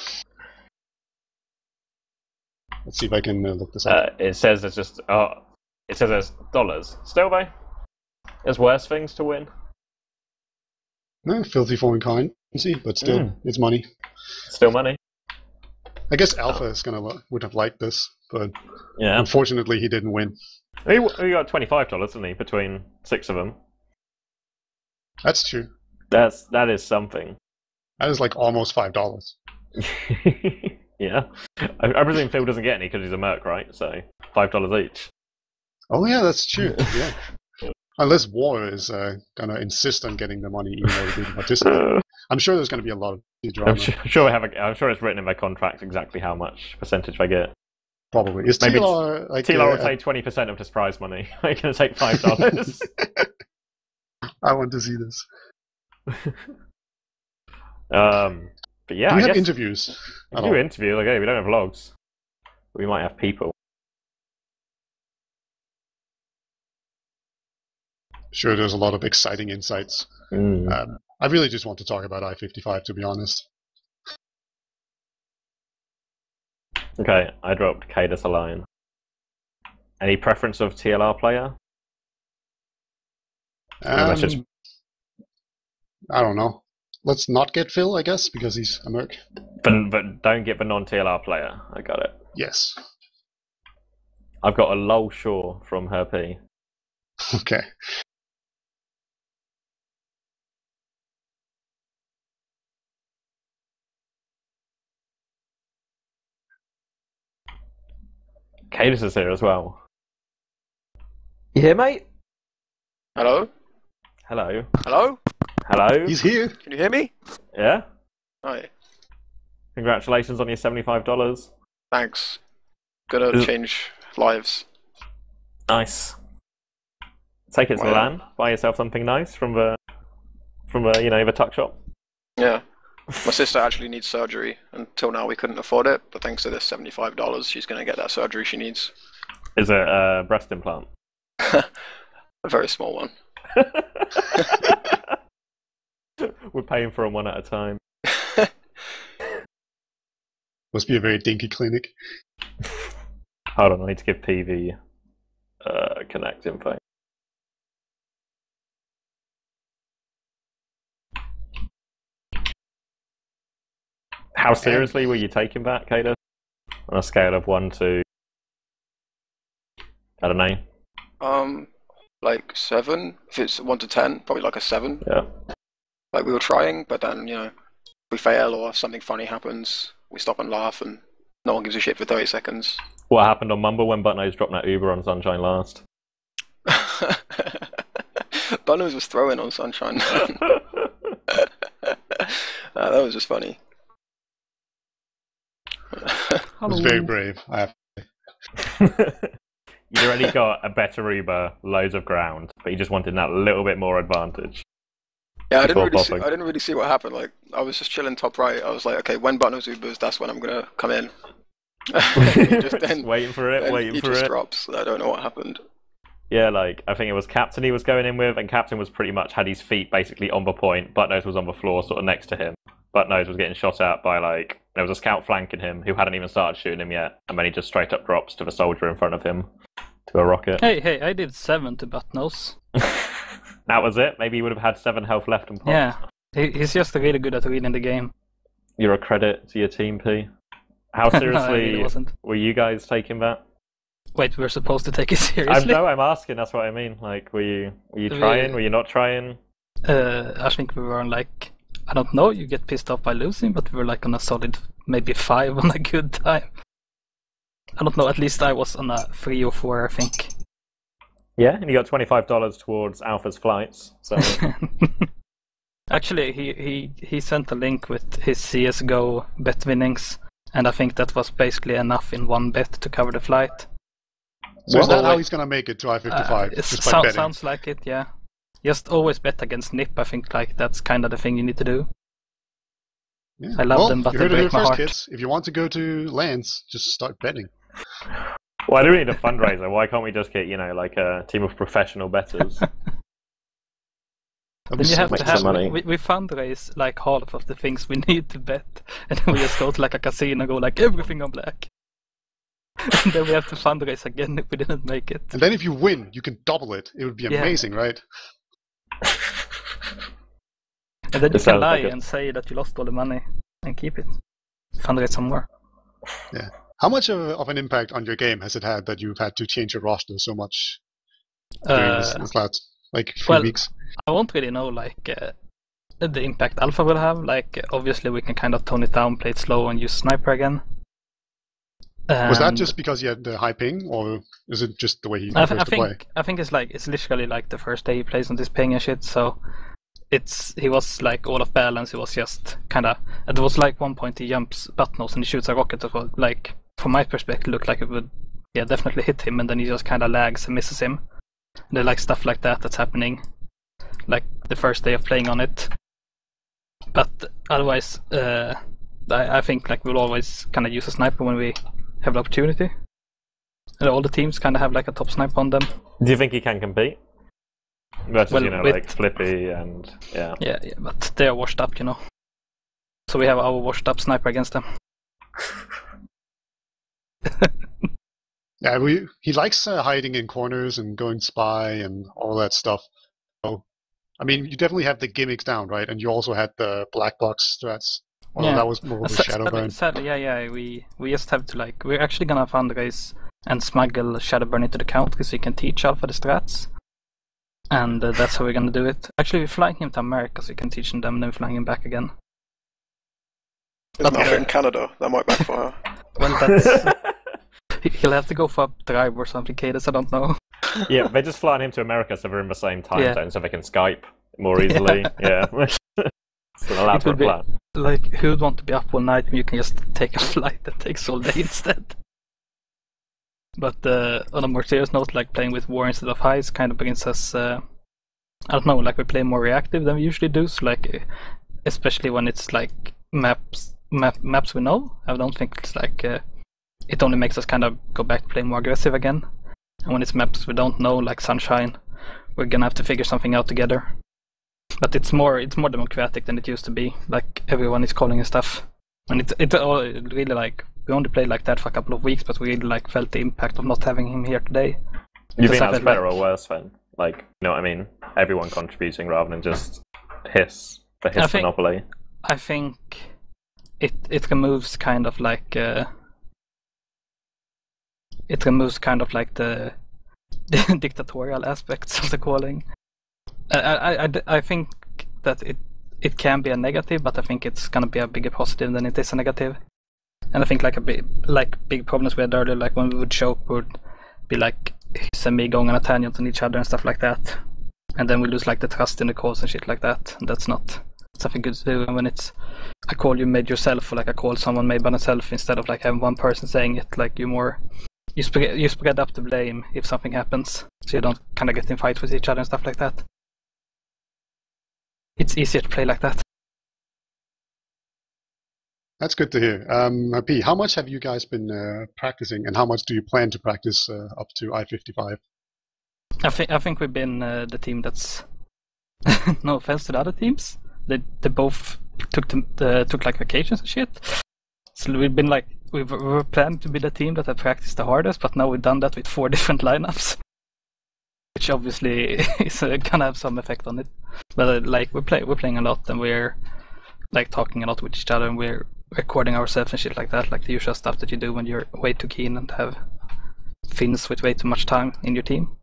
Let's see if I can look this up. It says it's just. It says there's dollars. Still, though, there's worse things to win. No, filthy foreign currency, but still, it's money. Still money. I guess Alpha is would have liked this, but Yeah. unfortunately he didn't win. He got $25, didn't he, between 6 of them? That's true. That is something. That is like almost $5. Yeah. I presume Phil doesn't get any because he's a merc, right? So $5 each. Oh yeah, that's true. Yeah. Unless War is gonna insist on getting the money even though he didn't participate. I'm sure there's gonna be a lot of drama. I'm sure it's written in their contract exactly how much percentage they get. Probably. Is Maybe TLR like TLR will take 20% of his prize money. They're going to take $5. I want to see this. But yeah, Do we I have guess interviews? we do interviews. Okay, we don't have vlogs. But we might have people. Sure, there's a lot of exciting insights. I really just want to talk about I-55, to be honest. Okay, I dropped kaidus a line. Any preference of TLR player? I don't know. Let's not get Phil, I guess, because he's a merc. But don't get the non-TLR player. I got it. Yes. I've got a Lol Shaw from her P. Okay. kaidus is here as well. You here, mate? Hello? Hello. Hello? Hello. He's here. Can you hear me? Yeah? Hi. Congratulations on your $75. Thanks. Gonna change lives. Nice. Take it to the Wow. LAN. Buy yourself something nice from the the tuck shop. Yeah. My sister actually needs surgery. Until now we couldn't afford it, but thanks to this $75, she's gonna get that surgery she needs. Is it a breast implant? A very small one. We're paying for them one at a time. Must be a very dinky clinic. Hold on, I need to give PV connect info. How seriously were you taking that, kaidus? On a scale of 1 to, I don't know. Like 7. If it's 1 to 10, probably like a 7. Yeah. Like we were trying, but then, if we fail or something funny happens, we stop and laugh and no one gives a shit for 30 seconds. What happened on Mumble when Buttnose dropped that Uber on Sunshine last? Buttnose was throwing on Sunshine. That was just funny. It was very brave. I have You'd already got a better Uber, loads of ground, but you just wanted that little bit more advantage. Yeah, I didn't really see what happened. Like, I was just chilling top right. I was like, okay, when Buttnose Ubers, that's when I'm gonna come in. Just waiting for it, he just drops. I don't know what happened. Yeah, like, I think it was Captain he was going in with, and Captain was pretty much had his feet basically on the point. Buttnose was on the floor, sort of next to him. Buttnose was getting shot at by, like, there was a scout flanking him who hadn't even started shooting him yet, and then he just straight up drops to the soldier in front of him to a rocket. Hey, I did 7 to Buttnose. That was it? Maybe he would have had 7 health left and popped. Yeah, he's just really good at reading the game. You're a credit to your team, P. How No, I seriously really wasn't. were you guys taking that? Wait, we're supposed to take it seriously? I'm asking, that's what I mean. Like, were you trying? Were you not trying? I think we were on like, I don't know, you get pissed off by losing, but we were like on a solid maybe 5 on a good time. I don't know, at least I was on a 3 or 4, I think. Yeah, and you got $25 towards Alpha's flights, so... Actually, he sent a link with his CSGO bet winnings, and I think that was basically enough in one bet to cover the flight. So is that how he's gonna make it to I-55? Just by betting? Sounds like it, yeah. Just always bet against NIP. I think like that's kind of the thing you need to do. Yeah. I love them, but you they heard it here break my first, heart. kids. If you want to go to lands, just start betting. Why do we need a fundraiser? Why can't we just get, like a team of professional bettors? Then you have Make to some have money. we fundraise like half of the things we need to bet, and then we just go to like a casino and go like everything on black. And then we have to fundraise again if we didn't make it. And then if you win, you can double it. It would be Yeah. amazing, right? And then you It can sounds lie like it. and say that you lost all the money and keep it. Fundraise some more. Yeah. How much of an impact on your game has it had that you've had to change your roster so much during this last like 3 weeks? I won't really know like the impact Alpha will have. Like obviously we can kind of tone it down, play it slow, and use Sniper again. Was that And just because he had the high ping, or is it just the way he prefers to play? I think it's literally like the first day he plays on this ping and shit. So he was like all of balance. He was just kind of. It was like one point he jumps buttons and he shoots a rocket as well. Like from my perspective, it looked like it would definitely hit him, and then he just kind of lags and misses him. And there's like stuff like that's happening, like the first day of playing on it. But otherwise, I think like we'll always kind of use a sniper when we have the opportunity. And all the teams kind of have like a top sniper on them. Do you think he can compete? Versus, Well, like Flippy and yeah. Yeah, but they are washed up, So we have our washed up sniper against them. Yeah, he likes hiding in corners and going spy and all that stuff. So, I mean, you definitely have the gimmicks down, right? And you also had the black box strats. Well, that was more of a shadow burn. Sadly, we just have to like. We're actually gonna fundraise and smuggle shadow burn into the count because we can teach Alpha the strats, and that's how we're gonna do it. Actually, we're flying him to America so we can teach him them, and then flying him back again. There's an outfit in Canada that might backfire. Well, that's. He'll have to go for a drive or something, kaidus, I don't know. Yeah, they're just flying him to America so they're in the same time zone so they can Skype more Yeah. easily. Yeah. It's an elaborate plan. Like, who would want to be up all night when you can just take a flight that takes all day instead? But on a more serious note, like playing with war instead of highs kind of brings us, I don't know, like we play more reactive than we usually do, so like, especially when it's like maps we know. I don't think it's like, it only makes us kind of go back to playing more aggressive again. And when it's maps we don't know, like Sunshine, we're gonna have to figure something out together. But it's more democratic than it used to be. Like everyone is calling and stuff, and it really like we only played like that for a couple of weeks, but we really like felt the impact of not having him here today. You think that's better or worse then? Like, you know what I mean? Everyone contributing rather than just hiss monopoly. I think it removes kind of like the dictatorial aspects of the calling. I think that it can be a negative, but I think it's gonna be a bigger positive than it is a negative. And I think like big problems we had earlier, like when we would choke, would be like his and me going on a tangent on each other and stuff like that, and then we lose like the trust in the calls and shit like that, and that's not something good to do. And when it's a call you made yourself, or like a call someone made by themselves, instead of like having one person saying it, like you spread up the blame if something happens, so you don't kind of get in fights with each other and stuff like that. It's easier to play like that. That's good to hear. P, how much have you guys been practicing, and how much do you plan to practice up to I-55? I think we've been the team that's no offense to the other teams. They both took like vacations and shit. So we've been like we were planned to be the team that had practiced the hardest, but now we've done that with 4 different lineups, which obviously is gonna have some effect on it. But like we're playing a lot, and we're like talking a lot with each other, and we're recording ourselves and shit like that, like the usual stuff that you do when you're way too keen and have Finns with way too much time in your team.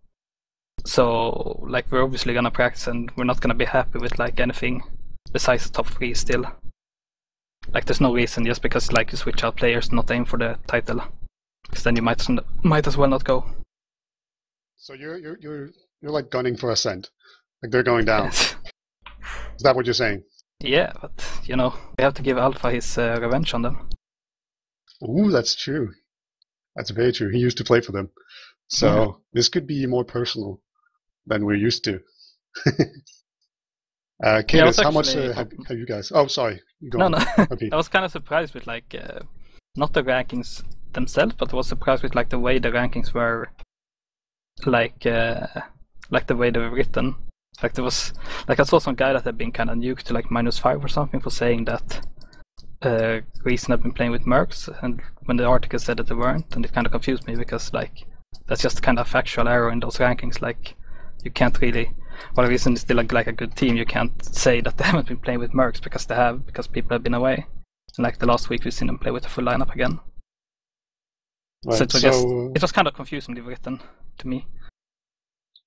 So like we're obviously gonna practice, and we're not gonna be happy with like anything besides the top 3 still. Like there's no reason just because like you switch out players, not aim for the title, because then you might as well not go. So you're like gunning for Ascent, like they're going down. Yes. Is that what you're saying? Yeah, but we have to give Alpha his revenge on them. Ooh, that's true. That's very true. He used to play for them, so this could be more personal than we're used to. Kaidus, how much have you guys? Oh, sorry. No. I was kind of surprised with like not the rankings themselves, but I was surprised with like the way the rankings were, like the way they were written. Like there was, like I saw some guy that had been kind of nuked to like -5 or something for saying that Reason had been playing with mercs, and when the article said that they weren't, and it kind of confused me because like that's just kind of factual error in those rankings. Like you can't really, while Reason is still like a good team, you can't say that they haven't been playing with mercs because they have, because people have been away. And like the last week we've seen them play with a full lineup again. Right, So it was kind of confusingly written to me.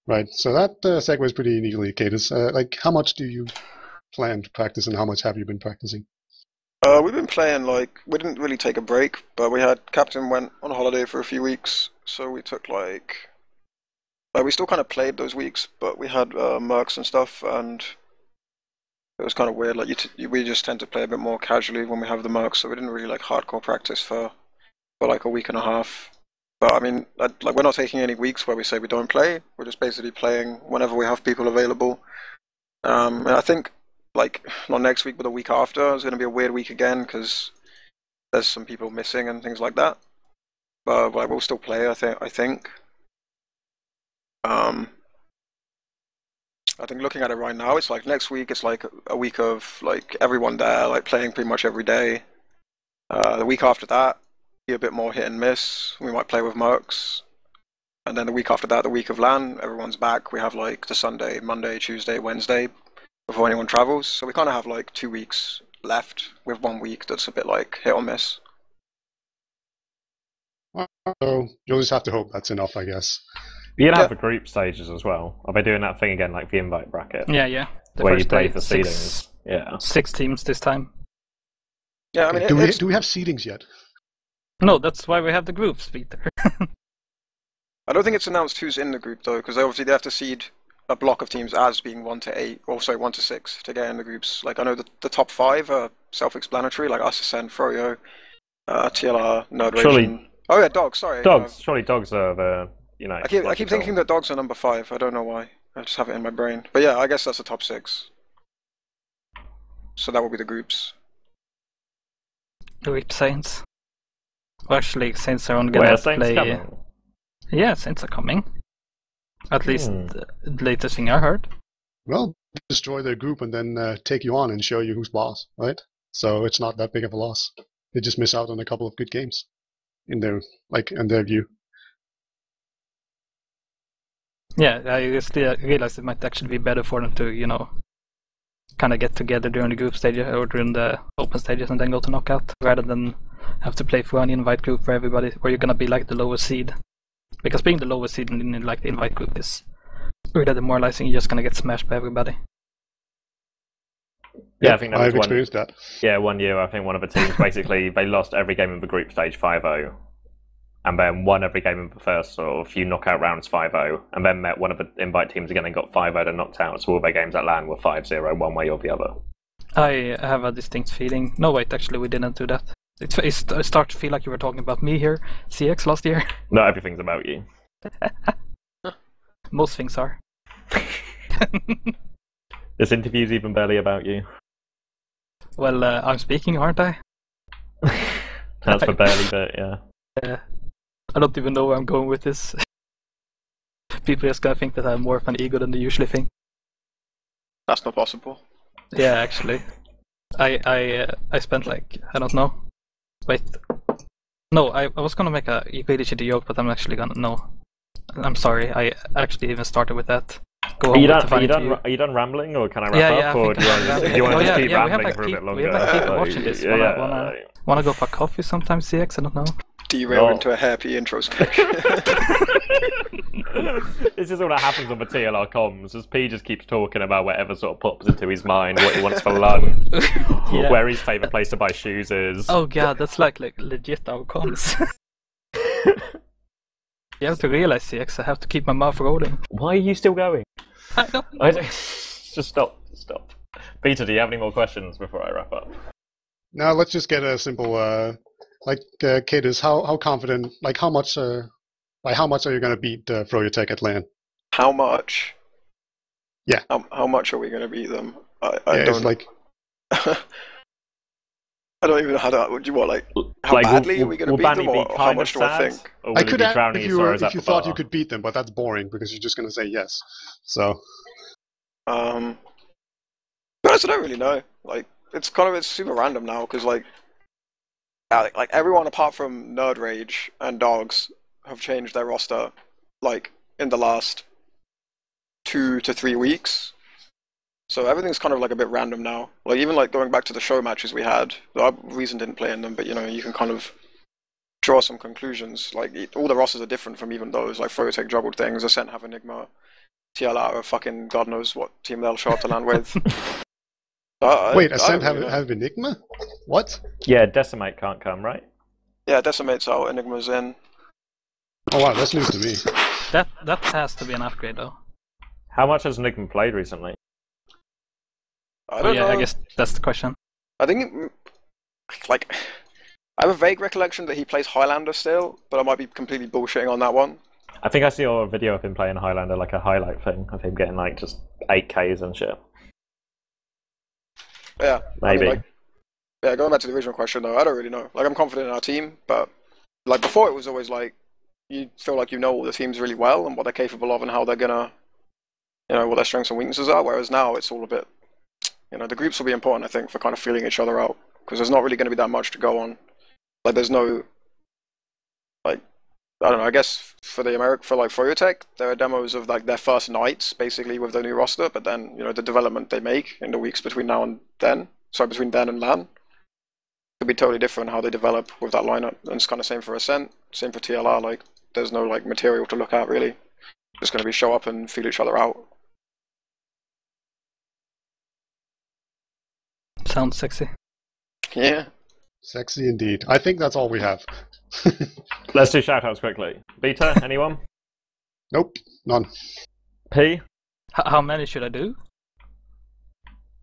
Right, so that segues pretty neatly, Kaidus. Like, how much do you plan to practice, and how much have you been practicing? We've been playing, like, we didn't really take a break, but Captain went on holiday for a few weeks, so we took, like, we still kind of played those weeks, but we had mercs and stuff, and it was kind of weird. Like, we just tend to play a bit more casually when we have the mercs, so we didn't really, like, hardcore practice for like, a week and a half. But, I mean, like, we're not taking any weeks where we say we don't play, we're just basically playing whenever we have people available. And I think, like, not next week, but the week after, it's going to be a weird week again, because there's some people missing and things like that. But like, we'll still play, I think. I think looking at it right now, it's like next week, it's like a week of, like, everyone there, like, playing pretty much every day. The week after that, be a bit more hit and miss. We might play with mercs. And then the week after that, the week of LAN, everyone's back. We have, like, the Sunday, Monday, Tuesday, Wednesday, before anyone travels. So we kind of have like 2 weeks left with 1 week that's a bit like hit or miss. So you'll just have to hope that's enough, I guess. You're going to have the group stages as well. Are they doing that thing again, like the invite bracket? Yeah. Where you play for seedings? Yeah. 6 teams this time. Yeah, I mean, do we have seedings yet? No, that's why we have the groups, Peter. I don't think it's announced who's in the group though, because obviously they have to seed a block of teams as being 1 to 8, or sorry, 1 to 6 to get in the groups. Like, I know the top 5 are self-explanatory, like SSN, Froyo, TLR, Nerd Surely. Oh yeah, Dogs. Sorry. Dogs. Surely dogs are the, you know. I keep thinking that Dogs are number 5. I don't know why. I just have it in my brain. But yeah, I guess that's the top 6. So that will be the groups. Rip Saints. Well, actually, Saints are only gonna play. Coming? Yeah, Saints are coming. At least the latest thing I heard. Well, destroy their group and then take you on and show you who's boss, right? So it's not that big of a loss. They just miss out on a couple of good games in their view. Yeah, I just realized it might actually be better for them to, you know, kind of get together during the group stage or during the open stages and then go to knockout, rather than have to play for an invite group for everybody, where you're gonna be like the lowest seed. Because being the lowest seed in like the invite group is really demoralizing. You're just gonna get smashed by everybody. Yeah, I think I've experienced that. Yeah, 1 year, I think one of the teams basically they lost every game in the group stage 5-0, and then won every game in the first sort of few knockout rounds 5-0, and then met one of the invite teams again and got 5-0 and knocked out. So all their games at LAN were 5-0 one way or the other. I have a distinct feeling. No, wait, actually, we didn't do that. It started to feel like you were talking about me here, CX, last year. Not everything's about you. Most things are. This interview's even barely about you. Well, I'm speaking, aren't I? That's for barely, but yeah. I don't even know where I'm going with this. People are just gonna think that I have more of an ego than they usually think. That's not possible. Yeah, actually. I spent like, I don't know. Wait. No, I was gonna make a really shitty joke, but I'm actually gonna, no. I'm sorry, I actually even started with that. Are you done rambling, or can I wrap up? Or do you want to just keep rambling for a bit longer? We have like people watching this. Wanna go for coffee sometime, CX? I don't know. Derail into a happy introspection. This is all that happens on the TLR comms, as P just keeps talking about whatever sort of pops into his mind, what he wants for lunch, where his favourite place to buy shoes is. Oh god, that's like legit our comms. You have to realize, CX, I have to keep my mouth rolling. Why are you still going? I don't know. Just stop. Peter, do you have any more questions before I wrap up? Now let's just get a simple, Kaidus, how confident, like how much are you going to beat Froyo Tech at LAN? How much? Yeah. How much are we going to beat them? I yeah, don't... It's like... I don't even know how to. Would you want like how Like, badly are we going to will beat Banny them, be or how kind much of do I sad? think? Or will I he could be ask drowning if his sorrows at you the thought you bar? could beat them, but that's boring because you're just gonna say yes. So But I don't really know. Like, it's super random now because like everyone apart from Nerd Rage and Dogs have changed their roster like in the last 2 to 3 weeks. So everything's kind of like a bit random now. Like even like going back to the show matches we had, I Reason didn't play in them, but you know you can kind of draw some conclusions. Like all the rosters are different from even those. Like Frotech juggled things, Ascent have Enigma, TLR are fucking God knows what team they'll show up to land with. wait, I Ascent don't really know. have Enigma? What? Yeah, Decimate can't come, right? Yeah, Decimate's out, Enigma's in. Oh wow, that's news to me. That has to be an upgrade, though. How much has Enigma played recently? I don't know. I guess that's the question. I think like I have a vague recollection that he plays Highlander still, but I might be completely bullshitting on that one. I think I saw a video of him playing Highlander, like a highlight thing of him getting like just 8Ks and shit. Yeah, Maybe. I mean, like, going back to the original question though, I don't really know. Like I'm confident in our team, but like before it was always like you feel like you know all the teams really well and what they're capable of and how they're gonna, you know, what their strengths and weaknesses are. Whereas now it's all a bit, you know, the groups will be important I think for kind of feeling each other out because there's not really going to be that much to go on. Like there's no, like I don't know. I guess for Frotech, there are demos of like their first nights basically with their new roster, but then you know the development they make in the weeks between now and then. So between then and LAN could be totally different how they develop with that lineup. And it's kind of same for Ascent, same for TLR. Like there's no like material to look at really. Just going to be show up and feel each other out. Sounds sexy. Yeah. Sexy indeed. I think that's all we have. Let's do shoutouts quickly. Beta, anyone? Nope, none. P? How many should I do?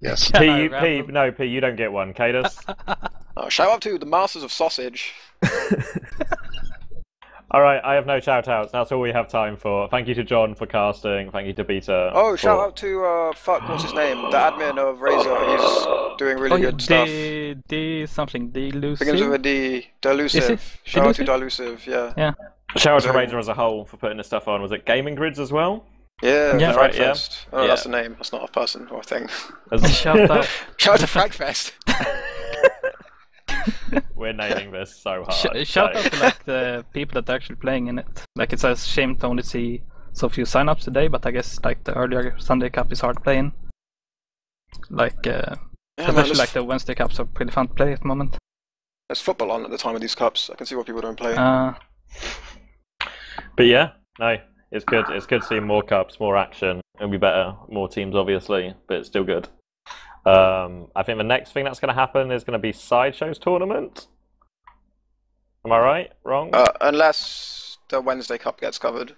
Yes. Can I P, wrap them? no, P, you don't get one. Kaidus? Shout out to the Masters of Sausage. Alright, I have no shoutouts. That's all we have time for. Thank you to John for casting. Thank you to Beta. Oh, shout out to fuck, what's his name? The admin of Razor. He's doing really good stuff. D something. Delusive. Begins with a D. Delusive. Shout out to Delusive. Yeah. Yeah. Shout out to Razor as a whole for putting this stuff on. Was it Gaming Grids as well? Yeah. Yeah. Right, yeah. Fragfest. Oh, that's the name. That's not a person or a thing. Shout out. Shout out to Fragfest. We're nailing this so hard. Shout out to like the people that are actually playing in it. Like it's a shame to only see so few sign-ups today, but I guess like the earlier Sunday Cup is hard playing. Like especially like the Wednesday Cups are pretty fun to play at the moment. There's football on at the time of these cups. I can see why people don't play. But yeah, no, it's good. It's good seeing more cups, more action. It'll be better, more teams obviously, but it's still good. I think the next thing that's going to happen is going to be Sideshow's tournament. Am I right? Wrong? Unless the Wednesday Cup gets covered.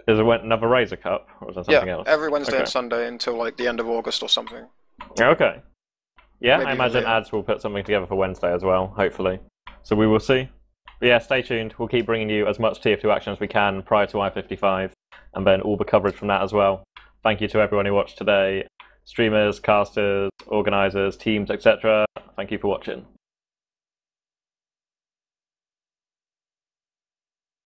Is there another Razor Cup, or is there something else? Every Wednesday Okay. and Sunday until like the end of August or something. Okay. Yeah, Maybe I even imagine later. ads will put something together for Wednesday as well, hopefully. So we will see. But yeah, stay tuned. We'll keep bringing you as much TF2 action as we can prior to I-55, and then all the coverage from that as well. Thank you to everyone who watched today. Streamers, casters, organisers, teams, etc. Thank you for watching.